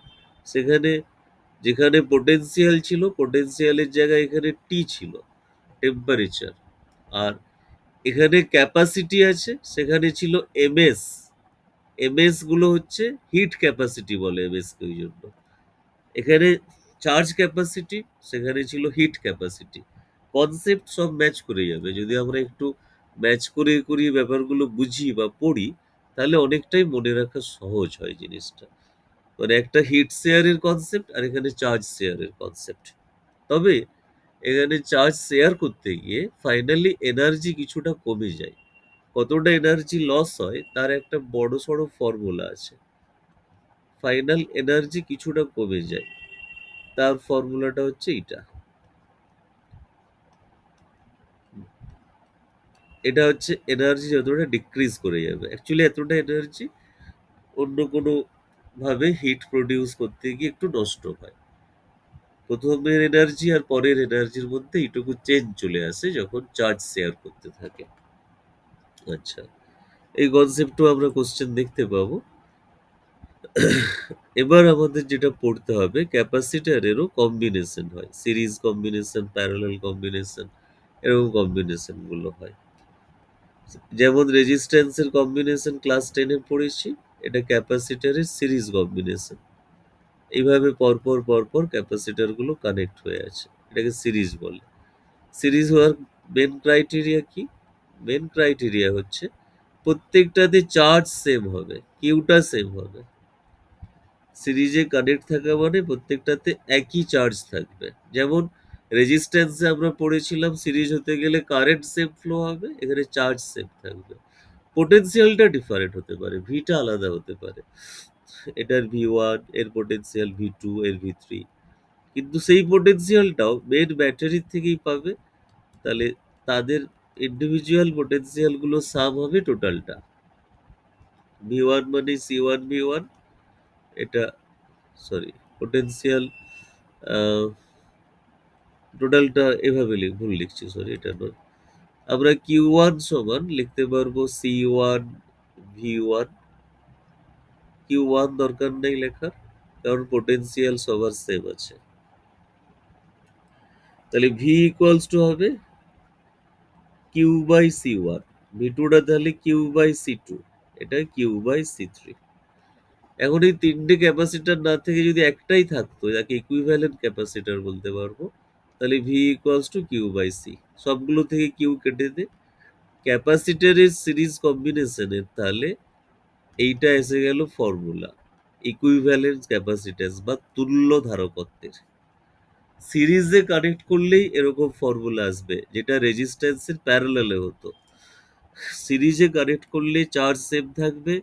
সেখানে যেখানে পোটেনশিয়াল ছিল, পোটেনশিয়ালের জায়গায় এখানে টি ছিল, টেম্পারেচার। আর এখানে ক্যাপাসিটি আছে, সেখানে ছিল এমএস। এমএস গুলো হচ্ছে হিট ক্যাপাসিটি বলে এমএস কে ওই জন্য। এখানে চার্জ ক্যাপাসিটি, সেখানে ছিল হিট ক্যাপাসিটি। কনসেপ্ট সব ম্যাচ করে যাবে যদি আমরা একটু ম্যাচ করে করিয়ে ব্যাপারগুলো বুঝি বা পড়ি, তাহলে অনেকটাই মনে রাখা সহজ হয় জিনিসটা। মানে একটা হিট শেয়ারের কনসেপ্ট আর এখানে চার্জ শেয়ারের কনসেপ্ট। তবে এখানে চার্জ শেয়ার করতে গিয়ে ফাইনালি এনার্জি কিছুটা কমে যায়। কতটা এনার্জি লস হয় তার একটা বড় সড়ো ফর্মুলা আছে। ফাইনাল এনার্জি কিছুটা কমে যায়, তার ফর্মুলাটা হচ্ছে এটা। এটা হচ্ছে এনার্জি যতটা ডিক্রিজ করে যাবে। অ্যাকচুয়ালি এতটা এনার্জি অন্য কোনো ভাবে হিট প্রডিউস করতে গিয়ে একটু নষ্ট হয়। প্রথমের এনার্জি আর পরের এনার্জির মধ্যে এইটুকু চেঞ্জ চলে আসে যখন চার্জ শেয়ার করতে থাকে। আচ্ছা, এই কনসেপ্টও আমরা কোশ্চেন দেখতে পাবো। এবার আমাদের যেটা পড়তে হবে, ক্যাপাসিটারেরও কম্বিনেশন হয়, সিরিজ কম্বিনেশন, প্যারালাল কম্বিনেশন, এরকম কম্বিনেশন গুলো হয়। যেমন রেজিস্ট্যান্সের কম্বিনেশন ক্লাস 10 এ পড়েছি, এটা ক্যাপাসিটারের সিরিজ কম্বিনেশন। এইভাবে পরপর পরপর ক্যাপাসিটার গুলো কানেক্ট হয়ে আছে, এটাকে সিরিজ বলে। সিরিজ হওয়ার মেন ক্রাইটেরিয়া কি? মেন ক্রাইটেরিয়া হচ্ছে প্রত্যেকটাতে চার্জ সেম হবে, কিউটা সেম হবে। সিরিজে কানেক্ট থাকা মানে প্রত্যেকটাতে একই চার্জ থাকবে। যেমন রেজিস্ট্যান্সে আমরা পড়েছিলাম সিরিজ হতে গেলে কারেন্ট সেম ফ্লো হবে, এখানে চার্জ সেম থাকবে। পোটেনশিয়ালটা ডিফারেন্ট হতে পারে, ভিটা আলাদা হতে পারে। এটার V1 এর পোটেনশিয়াল V2 এর V3, কিন্তু সেই পোটেনশিয়ালটাও মেন ব্যাটারির থেকেই পাবে। তাহলে তাদের ইন্ডিভিজুয়াল পোটেনশিয়াল গুলো সাম হবে টোটালটা। V1 মানে C1 V1, এটা সরি পোটেনশিয়াল টোটালটা এভাবে ভুল লিখছি, সরি এটা নয়। আমরা Q1 সমান লিখতে পারবো C1 V1। Q1 দরকার নেই লেখার, কারণ পোটেনশিয়াল সবার সেম আছে। তাহলে V ইকুয়ালস টু হবে Q বাই C1, V2টা তাহলে Q বাই C2, এটা Q বাই C3। এখন এই তিনটে ক্যাপাসিটর না থেকে যদি একটাই থাকতো, যাকে ইকুইভ্যালেন্ট ক্যাপাসিটর বলতে পারবো, তাহলে V equals to Q by C। সবগুলো থেকে Q কেটে দে, ক্যাপাসিটরের সিরিজ কম্বিনেশনের তাহলে এইটা এসে গেল ফর্মুলা, ইকুইভ্যালেন্ট ক্যাপাসিট্যান্স বা তুল্য ধারকত্বের। সিরিজে কানেক্ট করলেই এরকম ফর্মুলা আসবে, যেটা রেজিস্ট্যান্সের প্যারালালে হতো। সিরিজে কানেক্ট করলে চার্জ সেম থাকবে,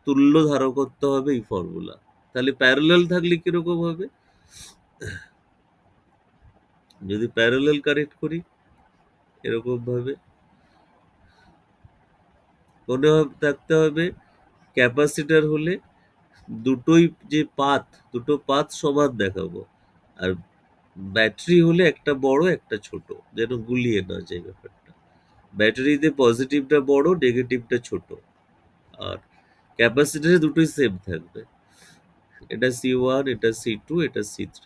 তুল্য ধারকত্ব হবে এই ফর্মুলা। তাহলে প্যারালাল থাকলে কিরকম হবে? যদি প্যারালাল কানেক্ট করি এরকম ভাবে মনে থাকতে হবে, ক্যাপাসিটর হলে দুটোই যে দুটো পাথ সমান দেখাবো, আর ব্যাটারি হলে একটা বড় একটা ছোট, যেন গুলিয়ে না যায় ব্যাপারটা। ব্যাটারিতে পজিটিভটা বড়, নেগেটিভটা ছোট, আর ক্যাপাসিটরে দুটোই সেম থাকবে। এটা C1, এটা C2, এটা C3।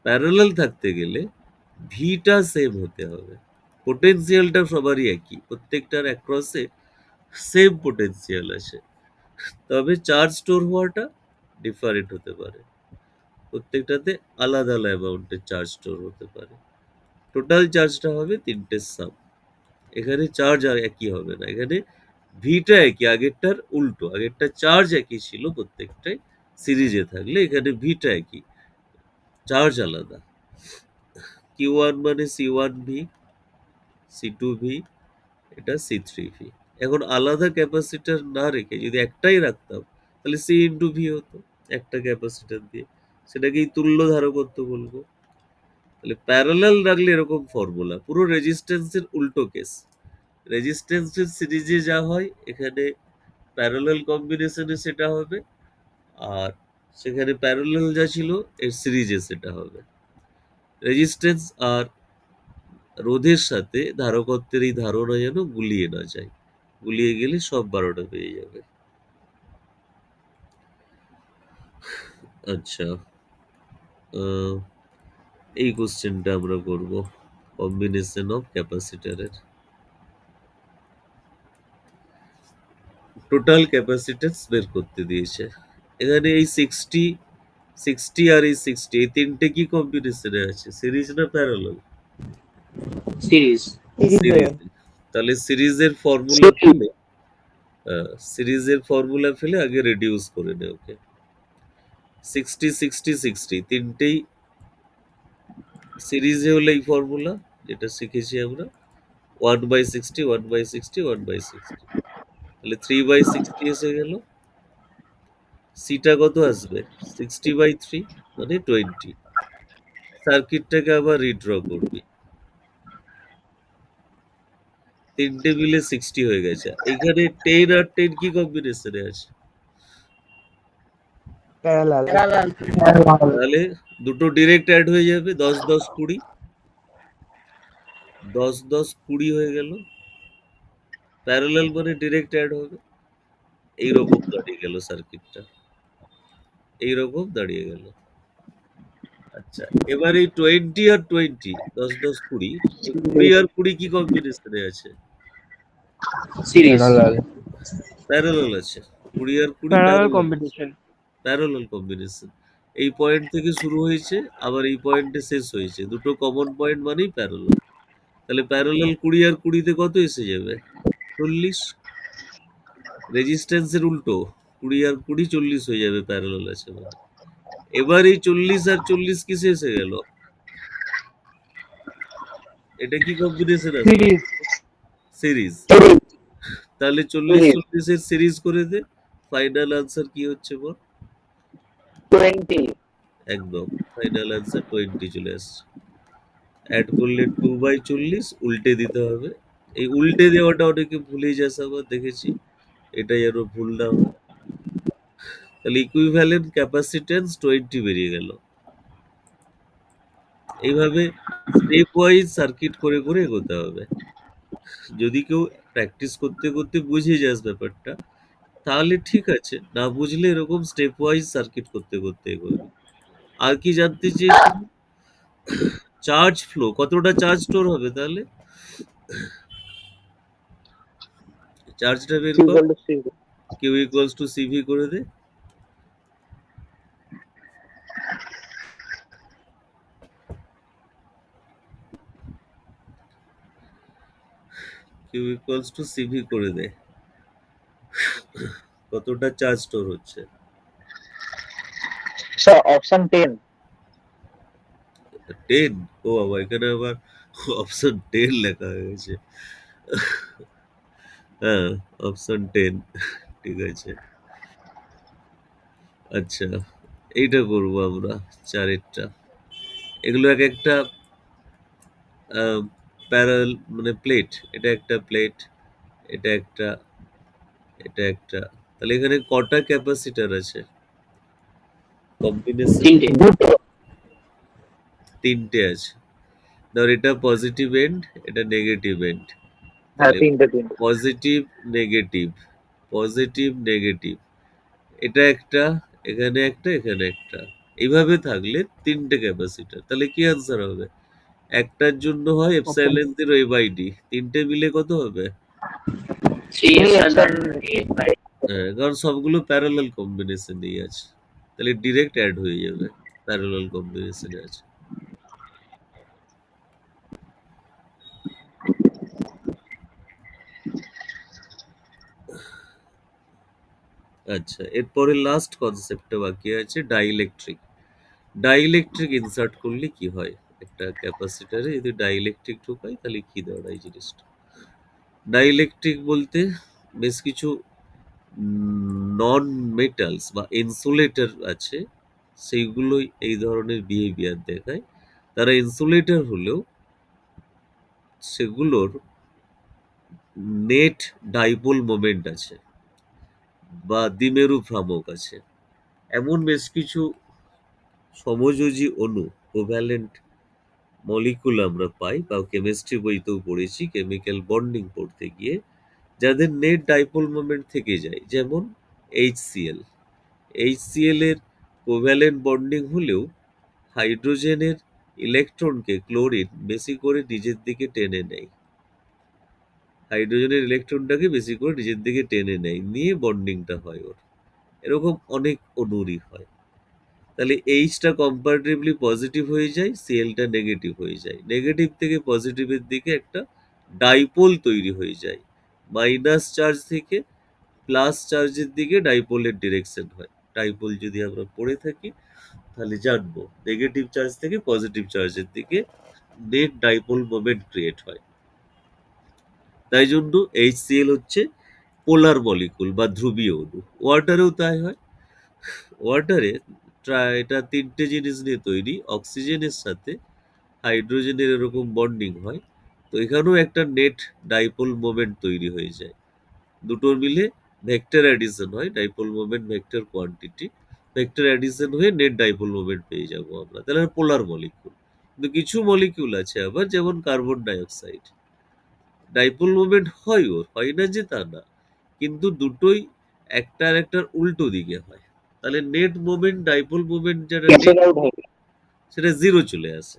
প্যারালাল থাকতে গেলে ভিটা সেম হতে হবে, পোটেনশিয়ালটা সবারই একই, প্রত্যেকটার অ্যাক্রসে সেম পোটেনশিয়াল আছে। তবে চার্জ স্টোর হওয়াটা ডিফারেন্ট হতে পারে, প্রত্যেকটাতে আলাদা আলাদা অ্যামাউন্টের চার্জ স্টোর হতে পারে। টোটাল চার্জটা হবে তিনটের সাম। এখানে চার্জ আর একই হবে না, এখানে ভিটা একই, আগেরটার উল্টো, আগেরটা চার্জ একই ছিল প্রত্যেকটাই সিরিজে থাকলে, এখানে ভিটা একই, চার্জ আলাদা। Q1 মানে C1 V, C2 V, এটা C3 V। এখন আলাদা ক্যাপাসিটর না রেখে যদি একটাই রাখতাম তাহলে C ইন্টু V হতো, একটা ক্যাপাসিটর দিয়ে, সেটাকেই তুল্য ধারকত্ব বলবো। তাহলে প্যারালাল রাখলে এরকম ফর্মুলা, পুরো রেজিস্ট্যান্সের উল্টো কেস। রেজিস্ট্যান্সের সিরিজে যা হয় এখানে প্যারালাল কম্বিনেশনে সেটা হবে, আর সেখানে প্যারালাল যা ছিল এর সিরিজে সেটা হবে। রেজিস্ট্যান্স আর রোধের সাথে ধারকত্বের এই ধারণা যেন গুলিয়ে না যায়, গুলিয়ে গেলে সব 12টা পেয়ে যাবে। আচ্ছা, আহ, এই কোশ্চেনটা আমরা করব কম্বিনেশন অফ ক্যাপাসিটরের। টোটাল ক্যাপাসিট্যান্স বের করতে দিয়েছে। এখানে এই 60 আর এই 60 এই তিনটে কি কম্বিনেশনে আছে, সিরিজ না প্যারালাল? সিরিজ। সিরিজ। তাহলে সিরিজের ফর্মুলা ফেলে, আগে রেডিউস করে নে। ওকে, 60 60 60 তিনটেই সিরিজে হলে এই ফর্মুলা যেটা শিখেছি আমরা, 1/60 1/60 1/60, তাহলে 3/60 এসে গেল। সিটা কত আসবে, 60/3 মানে 20। সার্কিটটাকে আবার রিড্র করবি, তিনটে মিলে 60 হয়ে গেছে। এখানে 10 আর 10 কি কম্বিনেশনে আছে? প্যারালাল। তাহলে দুটো ডিরেক্ট অ্যাড হয়ে যাবে, 10 10 20, 10 10 20 হয়ে গেল। প্যারালাল মানে ডিরেক্ট অ্যাড হবে। এইরকম দাঁড়িয়ে গেল সার্কিটটা, এইরকম দাঁড়িয়ে গেল। আচ্ছা, এবার এই 20 আর 20, 10 10 20, এই 20 আর 20 কি কম্বিনেশনে আছে? সিরিজ। প্যারালাল আছে। 20 আর 20 parallel parallel, combination. Parallel combination. এই পয়েন্ট থেকে শুরু হয়েছে, আবার এই পয়েন্টে শেষ হয়েছে, দুটো কমন পয়েন্ট মানেই প্যারালাল। তাহলে প্যারালাল 20 আর 20 কত এসে যাবে, 40। রেজিস্ট্যান্সের উল্টো, 20 আর 20 40 হয়ে যাবে, প্যারালাল আছে মানে। এবার এই 40 আর 40 কিসে এসে গেল, এটা কি কম্বিনেশন আছে? সিরিজ। সিরিজ। তাহলে 40 40 এর সিরিজ করে দে, ফাইনাল আনসার কি হচ্ছে বল? 20। একদম ফাইনাল আনসার 20 চলে আসছে। অ্যাড করলে 2/40 উল্টে দিতে হবে। এই উল্টে দেওয়াটা অনেকে ভুলে যাস, আবার দেখেছি, এটা যেন ভুল না হয়। তাহলে ইকুইভ্যালেন্ট ক্যাপাসিট্যান্স 20 বেরিয়ে গেল। এইভাবে স্টেপ ওয়াইজ সার্কিট করে করে এগোতে হবে। যদি কেউ প্র্যাকটিস করতে করতে বুঝে যাস ব্যাপারটা, তাহলে ঠিক আছে, না বুঝলে এরকম স্টেপ ওয়াইজ সার্কিট করতে করতে এগোবি। আর কি জানতে চেয়েছিলি? চার্জ ফ্লো, কতটা চার্জ স্টোর হবে, তাহলে চার্জটা বের কর। কিউ ইকুয়ালস টু সিভি করে দে। কিউ ইকুয়ালস টু সিভি করে দে, কতটা চার্জ স্টোর হচ্ছে। Sir option 10। 10? ও বাবা, এখানে আবার অপশন 10 লেখা হয়েছে। হ্যাঁ, অপশন 10, ঠিক আছে। আচ্ছা, এইটা করবো আমরা, চারেরটা। এগুলো এক একটা প্যারাল মানে প্লেট, এটা একটা প্লেট, এটা একটা, এটা একটা। তাহলে এখানে কটা ক্যাপাসিটার আছে কম্বিনেশন? তিনটে। তিনটে আছে। ধর এটা পজিটিভ এন্ড, এটা নেগেটিভ এন্ড। হ্যাঁ, তাহলে 3টে। পজিটিভ নেগেটিভ, পজিটিভ নেগেটিভ, এটা একটা, এখানে একটা, এখানে একটা। এইভাবে থাকলে তিনটে ক্যাপাসিটার, তাহলে কি আনসার হবে? একটার জন্য হয় এপসাইলন 0 a/d, তিনটে মিলে কত হবে? 3 কারণ সবগুলো প্যারালাল কম্বিনেশনেই আছে, তাহলে ডিরেক্ট অ্যাড হয়ে যাবে, প্যারালাল কম্বিনেশনে আছে। আচ্ছা, এরপরে লাস্ট কনসেপ্টটা বাকি আছে, ডাইইলেকট্রিক। ডাইইলেকট্রিক ইনসার্ট করলে কি হয়, একটা ক্যাপাসিটারে যদি ডাইইলেকট্রিক ঢোকাই তাহলে কি দাঁড়ায় জিনিসটা। ডাইইলেকট্রিক বলতে বেশ কিছু নন মেটালস বা ইনসুলেটর আছে, সেইগুলোই এই ধরনের বিহেভিয়ার দেখায়। তারা ইনসুলেটর হলেও সেগুলোর নেট ডাইপোল মোমেন্ট আছে বা দ্বিমেরু ভ্রামক আছে। এমন বেশ কিছু সমযোজী অণু, কোভ্যালেন্ট মলিকুল আমরা পাই বা কেমিস্ট্রি বইতেও পড়েছি কেমিক্যাল বন্ডিং পড়তে গিয়ে, যাদের নেট ডাইপোল মোমেন্ট থেকে যায়, যেমন HCl। HCl এর কোভ্যালেন্ট বন্ডিং হলেও হাইড্রোজেনের ইলেকট্রনকে ক্লোরিন বেশি করে নিজের দিকে টেনে নেয়, হাইড্রোজেনের ইলেকট্রনটাকে বেশি করে নিজের দিকে টেনে নেয়, নিয়ে বন্ডিংটা হয় ওর। এরকম অনেক অণুরই হয়। তাহলে এইচটা কম্পারেটিভলি পজিটিভ হয়ে যায়, সিএলটা নেগেটিভ হয়ে যায়, নেগেটিভ থেকে পজিটিভের দিকে একটা ডাইপোল তৈরি হয়ে যায়, মাইনাস চার্জ থেকে প্লাস চার্জের দিকে ডাইপোলের ডিরেকশন হয়। ডাইপোল যদি আমরা পড়ে থাকি তাহলে জানবো নেগেটিভ চার্জ থেকে পজিটিভ চার্জের দিকে নেট ডাইপোল মোমেন্ট ক্রিয়েট হয়। তাই জন্য HCl হচ্ছে পোলার মলিকুল বা ধ্রুবীয় অণু। ওয়াটারেও তাই হয়। ওয়াটারে এটা তিনটে জিনিস নিয়ে তৈরি, অক্সিজেনের সাথে হাইড্রোজেনের এরকম বন্ডিং হয়, তো এখানেও একটা নেট ডাইপোল মোমেন্ট তৈরি হয়ে যায়। দুটোর মিলে ভেক্টর অ্যাডিশন হয়, dipole moment vector quantity, vector addition হয়ে নেট ডাইপোল মোমেন্ট পেয়ে যাবো আমরা। তাহলে পোলার মলিকুল। কিন্তু কিছু মলিকিউল আছে আবার, যেমন কার্বন ডাইঅক্সাইড, ডাইপোল মোমেন্ট হয়, ওর হয় না যে তা না, কিন্তু দুটোই একটার একটার উল্টো দিকে হয়। তাহলে নেট মোমেন্ট ডাইপোল মোমেন্ট যেটা कैंसिल নেট, आउट होंगे। সেটা জিরো চলে আসে।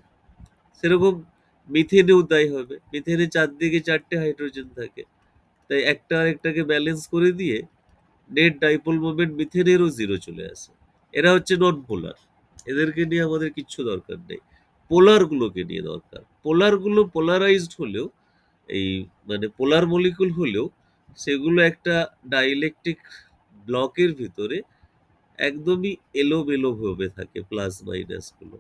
সেরকম মিথেনেও তাই হবে, মিথেনে চারদিকে চারটে হাইড্রোজেন থাকে, তাই একটা আরেকটাকে ব্যালেন্স করে দিয়ে নেট ডাইপোল মোমেন্ট মিথেনেরও জিরো চলে আসে। এরা হচ্ছে নন পোলার, এদেরকে নিয়ে আমাদের কিচ্ছু দরকার নেই, পোলার গুলোকে নিয়ে দরকার। পোলার গুলো পোলারাইজড হলেও, এই মানে পোলার মলিকুল হলেও, সেগুলো একটা ডাইইলেকট্রিক ব্লকের ভিতরে একদমই এলোমেলো ভাবে থাকে প্লাস মাইনাস গুলো।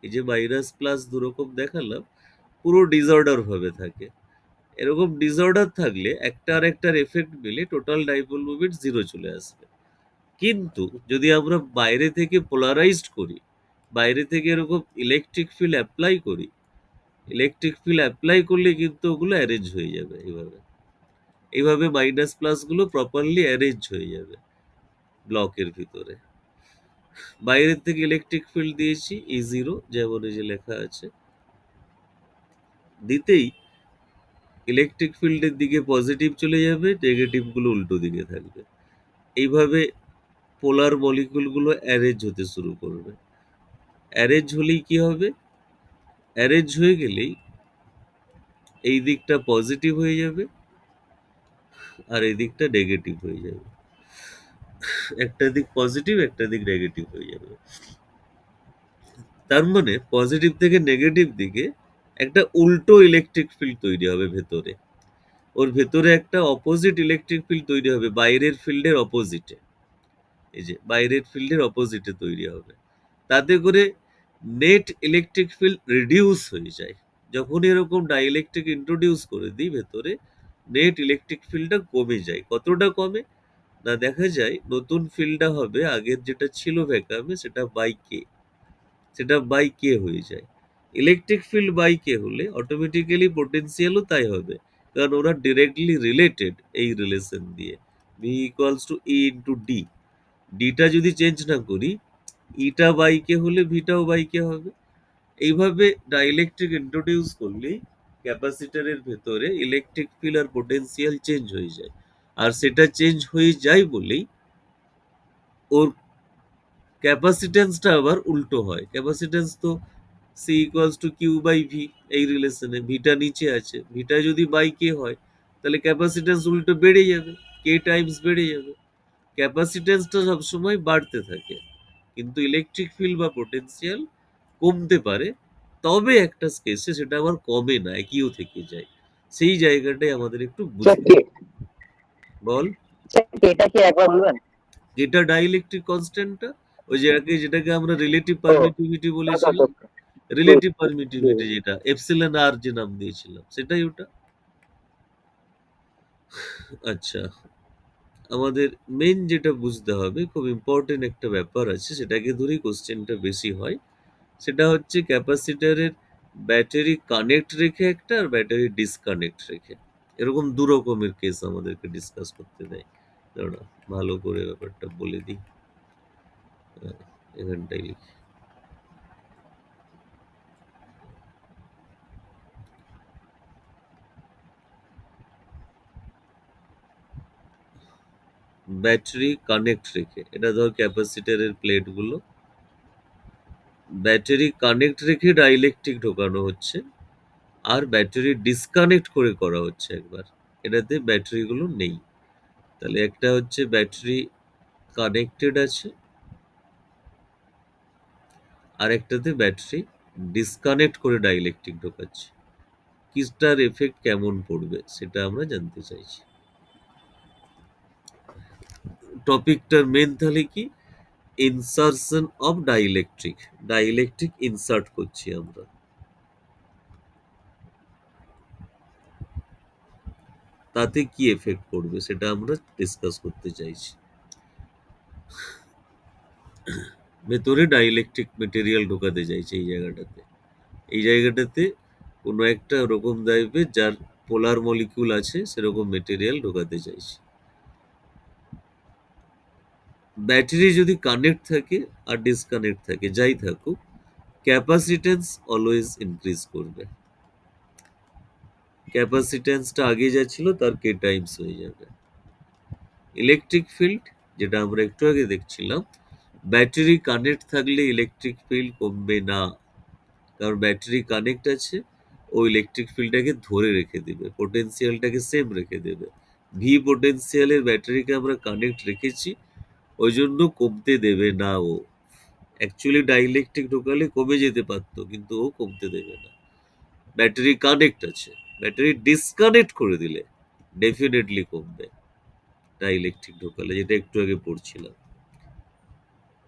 এই যে মাইনাস প্লাস দুরকম দেখালাম, পুরো ডিসঅর্ডার ভাবে থাকে। এরকম ডিসঅর্ডার থাকলে একটা আর একটার এফেক্ট মিলে টোটাল ডাইপোল মোমেন্ট জিরো চলে আসবে। কিন্তু যদি আমরা বাইরে থেকে পোলারাইজড করি, বাইরে থেকে এরকম ইলেকট্রিক ফিল্ড অ্যাপ্লাই করি, ইলেকট্রিক ফিল্ড অ্যাপ্লাই করলে কিন্তু ওগুলো অ্যারেঞ্জ হয়ে যাবে। এইভাবে এইভাবে মাইনাস প্লাস গুলো প্রপারলি অ্যারেঞ্জ হয়ে যাবে ব্লকের ভিতরে। বাইরের থেকে ইলেকট্রিক ফিল্ড দিয়েছি E0, যেমন এই যে লেখা আছে, দিতেই ইলেকট্রিক ফিল্ডের দিকে পজিটিভ চলে যাবে, নেগেটিভ গুলো উল্টো দিকে থাকবে। এইভাবে পোলার মলিকুল গুলো অ্যারেঞ্জ হতে শুরু করবে। অ্যারেঞ্জ হলেই কি হবে, অ্যারেঞ্জ হয়ে গেলেই এই দিকটা পজিটিভ হয়ে যাবে আর এই দিকটা নেগেটিভ হয়ে যাবে, একটা দিক পজিটিভ একটা দিক নেগেটিভ হয়ে যাবে। তার মানে পজিটিভ থেকে নেগেটিভ দিকে একটা উল্টো ইলেকট্রিক ফিল্ড তৈরি হবে ভেতরে, ওর ভেতরে একটা অপোজিট ইলেকট্রিক ফিল্ড তৈরি হবে, বাইরের ফিল্ডের অপোজিটে। এই যে বাইরের ফিল্ডের অপোজিটে তৈরি হবে, তাতে করে নেট ইলেকট্রিক ফিল্ড রিডিউস হয়ে যায়। যখন এরকম ডাইইলেকট্রিক ইন্ট্রোডিউস করে দিই ভেতরে, নেট ইলেকট্রিক ফিল্ডটা কমে যায়। কতটা কমে না, দেখা যায় নতুন ফিল্ডটা হবে আগের যেটা ছিল ভ্যাকামে, সেটা বাই কে, সেটা বাই কে হয়ে যায়। ইলেকট্রিক ফিল্ড বাই কে হলে অটোমেটিক্যালি পোটেনশিয়ালও তাই হবে, কারণ ওরা ডিরেক্টলি রিলেটেড এই রিলেশন দিয়ে, V equals to E into D. ডিটা যদি চেঞ্জ না করি, ইটা বাই কে হলে ভিটাও বাই কে হবে। এইভাবে ডাইইলেকট্রিক ইন্ট্রোডিউস করলেই ক্যাপাসিটরের ভেতরে ইলেকট্রিক ফিল্ড আর পোটেনশিয়াল চেঞ্জ হয়ে যায়। আর সেটা চেঞ্জ হয়ে যায় বলেই ওর ক্যাপাসিটেন্সটা আবার উল্টো হয়। ক্যাপাসিটেন্স তো C equals to Q by V, এই রিলেশনে ভিটা নিচে আছে, ভিটা যদি বাই কে হয় তাহলে ক্যাপাসিটেন্স উল্টো বেড়ে যাবে, কে টাইমস বেড়ে যাবে। ক্যাপাসিটেন্সটা সবসময় বাড়তে থাকে, কিন্তু ইলেকট্রিক ফিল্ড বা পোটেনশিয়াল কমতে পারে, তবে একটা কেসে সেটা আবার কমে না, একইও থেকে যায়। সেই জায়গাটাই আমাদের একটু স্যার বুঝতে হবে। বল, এটা কি একবার বলবেন? যেটা ডাইইলেকট্রিক কনস্ট্যান্টটা, ওই যেটাকে আমরা রিলেটিভ ও পারমিটিভিটি আচ্ছা বলেছিলাম, আচ্ছা রিলেটিভ পারমিটিভিটি যেটা এপসিলন আর যে নাম দিয়েছিলাম, সেটাই ওটা। আচ্ছা, আমাদের মেন যেটা বুঝতে হবে, খুব ইম্পর্টেন্ট একটা ব্যাপার আছে, সেটাকে ধরেই কোশ্চেনটা বেশি হয়। সেটা হচ্ছে ক্যাপাসিটরের ব্যাটারি কানেক্ট রেখে একটা আর ব্যাটারি ডিসকানেক্ট রেখে। এরকম দু রকমের কেস আমাদেরকে ডিসকাস করতে দেয়। দাঁড়া, ভালো করে ব্যাপারটা বলে দিই। এখানটাই লিখি। ব্যাটারি কানেক্ট রেখে, এটা ধর ক্যাপাসিটরের প্লেটগুলো, ব্যাটারি কানেক্ট রেখে ডাইইলেকট্রিক ঢোকানো হচ্ছে, আর ব্যাটারি ডিসকানেক্ট করে করা হচ্ছে একবার। এটাতে ব্যাটারিগুলো নেই। তাহলে একটা হচ্ছে ব্যাটারি কানেক্টেড আছে, আর একটাতে ব্যাটারি ডিসকানেক্ট করে ডাইইলেকট্রিক ঢোকাচ্ছে। কিসটার এফেক্ট কেমন পড়বে সেটা আমরা জানতে চাইছি। টপিকটার মেন তাহলে কি, insertion of dielectric. Dielectric insert করছি আমরা। তাতে কি এফেক্ট পড়বে সেটা আমরা ডিসকাস করতে চাইছি। ভেতরে ডাইইলেকট্রিক মেটেরিয়াল ঢোকাতে চাইছে এই জায়গাটাতে। এই জায়গাটাতে কোনো একটা ওরকম টাইপের যার পোলার মলিকিউল আছে সেরকম মেটেরিয়াল ঢোকাতে চাইছি। ব্যাটারি যদি কানেক্ট থাকে আর ডিসকানেক্ট থাকে, যাই থাকুক, ক্যাপাসিটেন্স অলওয়েজ ইনক্রিজ করবে। ক্যাপাসিটেন্সটা আগে যা ছিল তার কে টাইমস হয়ে যাবে। ইলেকট্রিক ফিল্ড, যেটা আমরা একটু আগে দেখছিলাম, ব্যাটারি কানেক্ট থাকলে ইলেকট্রিক ফিল্ড কমবে না, কারণ ব্যাটারি কানেক্ট আছে, ও ইলেকট্রিক ফিল্ডটাকে ধরে রেখে দেবে, পোটেনশিয়ালটাকে সেম রেখে দেবে। ভি পোটেনশিয়ালের ব্যাটারিকে আমরা কানেক্ট রেখেছি, ওই জন্য কমতে দেবে না ও। অ্যাকচুয়ালি ডাইইলেকট্রিক ঢোকালে কমে যেতে পারতো, কিন্তু ও কমতে দেবে না। ব্যাটারি কানেক্ট আছে, ব্যাটারি ডিসকানেক্ট করে দিলে ডেফিনেটলি কমবে ডাইইলেকট্রিক ঢোকালে, যেটা একটু আগে পড়ছিলাম।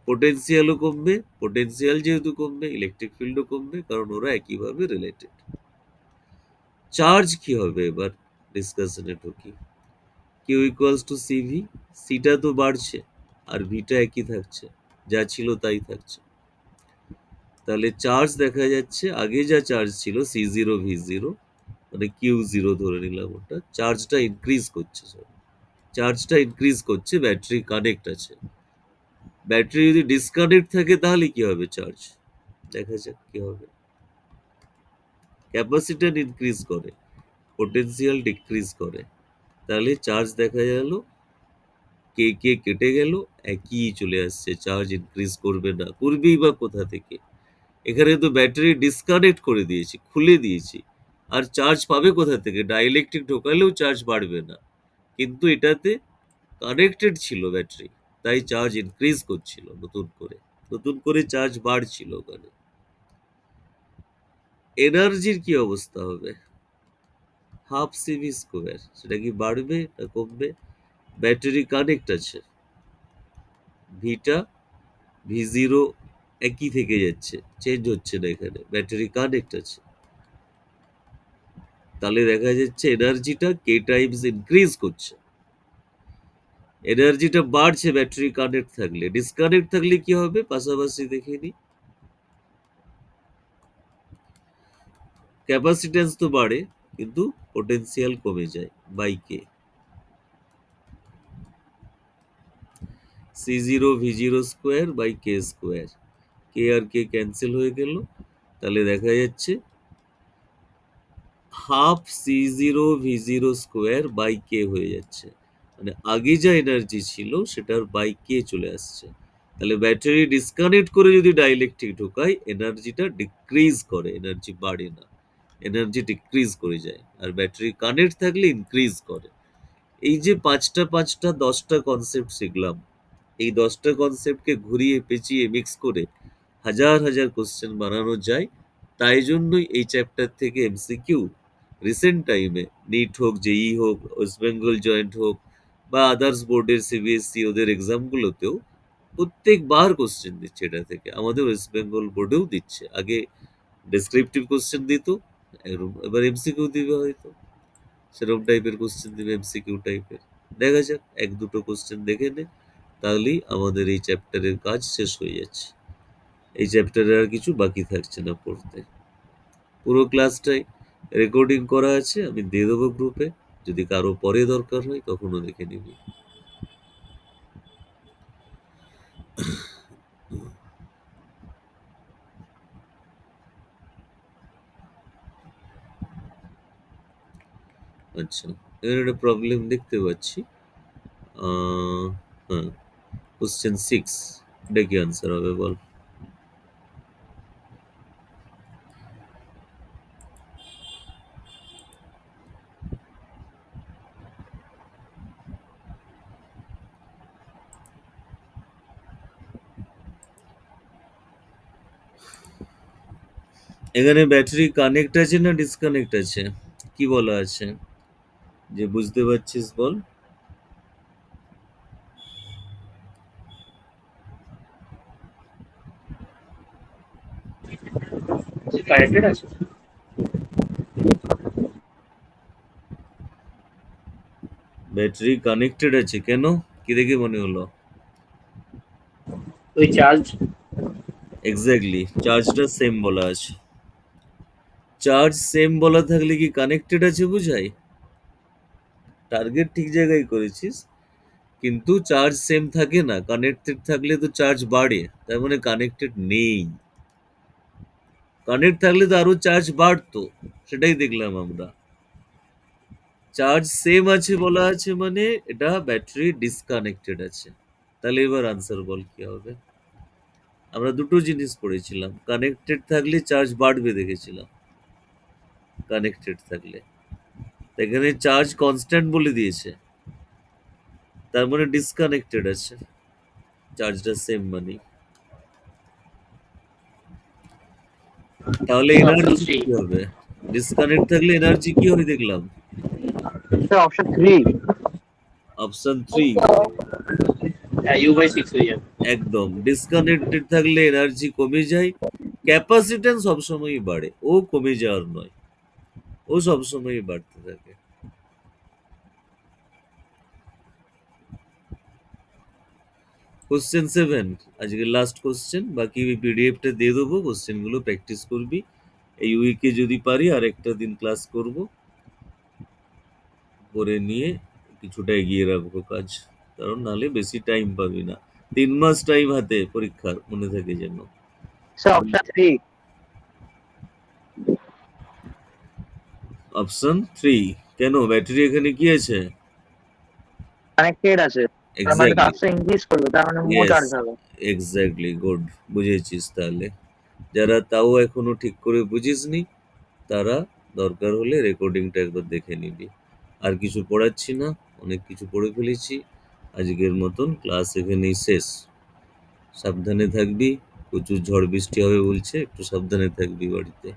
পোটেনশিয়ালও কমবে, পোটেনশিয়াল যেহেতু কমবে ইলেকট্রিক ফিল্ডও কমবে, কারণ ওরা একইভাবে রিলেটেড। চার্জ কি হবে এবার ডিসকাশনে ঢুকি। কিউ ইকুয়ালস টু সিভি, সিটা তো বাড়ছে আর ভিটা একই থাকছে, যা ছিল তাই থাকছে। তাহলে চার্জ দেখা যাচ্ছে আগে যা চার্জ ছিল সি জিরো ভি জিরো, মানে কিউ জিরো ধরে নিলাম, ওটা চার্জটা ইনক্রিজ করছে। চার্জটা ইনক্রিজ করছে, ব্যাটারি কানেক্ট আছে। ব্যাটারি যদি ডিসকানেক্ট থাকে তাহলে কি হবে চার্জ, দেখা যাক কি হবে। ক্যাপাসিটর ইনক্রিজ করে, পোটেনশিয়াল ডিক্রিজ করে, তাহলে চার্জ দেখা গেল কে কে কেটে গেল, একই চলে আসছে, চার্জ ইনক্রিজ করবে না। করবেই বা কোথা থেকে? এখানে তো ব্যাটারি ডিসকানেক্ট করে দিয়েছি, খুলে দিয়েছি, আর চার্জ পাবে কোথা থেকে? ডাইইলেকট্রিক ঢোকালেও চার্জ বাড়বে না, কিন্তু এটাতে কানেক্টেড ছিল ব্যাটারি, তাই চার্জ ইনক্রিজ করছিল, নতুন করে চার্জ বাড়ছিল ওখানে। এনার্জির কি অবস্থা হবে? হাফ সিভি স্কোয়ার, সেটা কি বাড়বে না কমবে? ব্যাটারি কানেক্ট আছে, ভিটা ভি জিরো একই থেকে যাচ্ছে, চেঞ্জ হচ্ছে না, এখানে ব্যাটারি কানেক্ট আছে। তাহলে দেখা যাচ্ছে এনার্জিটা কে টাইমস ইনক্রিজ করছে, এনার্জিটা বাড়ছে ব্যাটারি কানেক্ট থাকলে। ডিসকানেক্ট থাকলে কি হবে পাশাপাশি দেখে নি। ক্যাপাসিটেন্স তো বাড়ে, কিন্তু পোটেনশিয়াল কমে যায় by K. C zero V zero square by K square, K আর কে ক্যান্সেল হয়ে গেল, তাহলে দেখা যাচ্ছে half C zero V zero square by K হয়ে যাচ্ছে, মানে আগে যা এনার্জি ছিল সেটার বাই কে চলে আসছে। তাহলে ব্যাটারি ডিসকানেক্ট করে যদি ডাইইলেকট্রিক ঢোকায়, এনার্জিটা ডিক্রিজ করে, এনার্জি বাড়ে না, এনার্জি ডিক্রিজ করে যায়। আর ব্যাটারি কানেক্ট থাকলে ইনক্রিজ করে। এই যে পাঁচটা 10টা কনসেপ্ট শিখলাম, এই 10টা কনসেপ্টকে ঘুরিয়ে পেঁচিয়ে মিক্স করে হাজার হাজার কোশ্চেন বানানো যায়। তাই জন্যই এই চ্যাপ্টার থেকে এমসিকিউ রিসেন্ট টাইমে নিট হোক, জেই হোক, ওয়েস্ট বেঙ্গল জয়েন্ট হোক, বা আদার্স বোর্ডের সিবিএসসি ওদের এক্সামগুলোতেও প্রত্যেকবার কোশ্চেন দিচ্ছে এটা থেকে। আমাদের ওয়েস্ট বেঙ্গল বোর্ডেও দিচ্ছে, আগে ডেসক্রিপটিভ কোশ্চেন দিত, এবার এমসিকিউ দিবে হয়তো, সেরকম টাইপের কোশ্চেন দিবে, এমসিকিউ টাইপের। দেখা যাক ১-২টো কোয়েশ্চেন দেখে নে, তাহলেই আমাদের এই চ্যাপ্টারের কাজ শেষ হয়ে যাচ্ছে। এই চ্যাপ্টারে আর কিছু বাকি থাকছে না পড়তে। পুরো ক্লাসটাই রেকর্ডিং করা আছে, আমি দিয়ে দেবো গ্রুপে। যদি কারো পরে দরকার হয় তখনও দেখে নিবি। আচ্ছা, এখানে একটা প্রবলেম দেখতে পাচ্ছি। হ্যাঁ, কোশ্চেন 6, এটা কি আনসার হবে বল? এখানে ব্যাটারি কানেক্ট আছে না ডিসকানেক্ট আছে? কি বলা আছে? যে বুঝতে পারছিস বল। কানেক্টেড আছে। ব্যাটারি কানেক্টেড আছে কেন? কি দেখে মনে হলো? ওই চার্জ। এক্স্যাক্টলি, চার্জটা সেম বলা আছে। চার্জ সেম বলা থাকলে কি কানেক্টেড আছে বোঝায়? টার্গেট ঠিক জায়গায় করেছিস, কিন্তু চার্জ সেম থাকে না। কানেক্টেড থাকলে তো চার্জ বাড়ে, তার মানে কানেক্টেড নেই। কানেক্ট থাকলে তো আরো চার্জ বাড়তো, সেটাই দেখলাম আমরা। চার্জ সেম আছে বলা আছে মানে এটা ব্যাটারি ডিসকানেক্টেড আছে। তাহলে এবার আনসার বল কি হবে? আমরা দুটো জিনিস পড়েছিলাম, কানেক্টেড থাকলে চার্জ বাড়বে দেখেছিলাম, কানেক্টেড থাকলে। এখানে চার্জ কনস্ট্যান্ট বলে দিয়েছে, তার মানে ডিসকানেক্টেড আছে, চার্জটা সেম মানে। তাহলে অপশন এনার্জি সি। কি হবে? ডিসকানেক্ট থাকলে এনার্জি কি হয় দেখলাম? Sir option 3। অপশন 3, হ্যাঁ, U/6 হয়ে যাবে। একদম। ডিসকানেক্টেড থাকলে এনার্জি কমে যায়, ক্যাপাসিট্যান্স সবসময়ই বাড়ে, ও কমে যাওয়ার নয়, ও সবসময়ই বাড়তে থাকে। কোশ্চেন 7, আজকে লাস্ট কোশ্চেন, বাকি পিডিএফটা দিয়ে দেবো, কোশ্চেনগুলো প্র্যাকটিস করবি। এই উইকে যদি পারি আরেকটা দিন ক্লাস করব, করে নিয়ে কিছুটা এগিয়ে রাখবো কাজ, কারণ নাহলে বেশি টাইম পাবি না। 3 মাস টাইম হাতে পরীক্ষার, মনে থাকে যেন। স্যার অপশন 3 অপশন 3 কেন? ব্যাটারি এখানে কি আছে? কানেক্টেড আছে, তার মানে এক্স্যাক্টলি, চার্জটা ইনক্রিজ করবে, তার মানে মোর ইয়েস, চার্জ হবে। এক্স্যাক্টলি, গুড, বুঝেছিস তাহলে। যারা তাও এখনো ঠিক করে বুঝিসনি, তারা দরকার হলে রেকর্ডিংটা একবার দেখে নিবি। আর কিছু পড়াচ্ছি না, অনেক কিছু পড়ে ফেলেছি। আজকের মতন ক্লাস এখানেই শেষ। সাবধানে থাকবি, প্রচুর ঝড় বৃষ্টি হবে বলছে, একটু সাবধানে থাকবি বাড়িতে।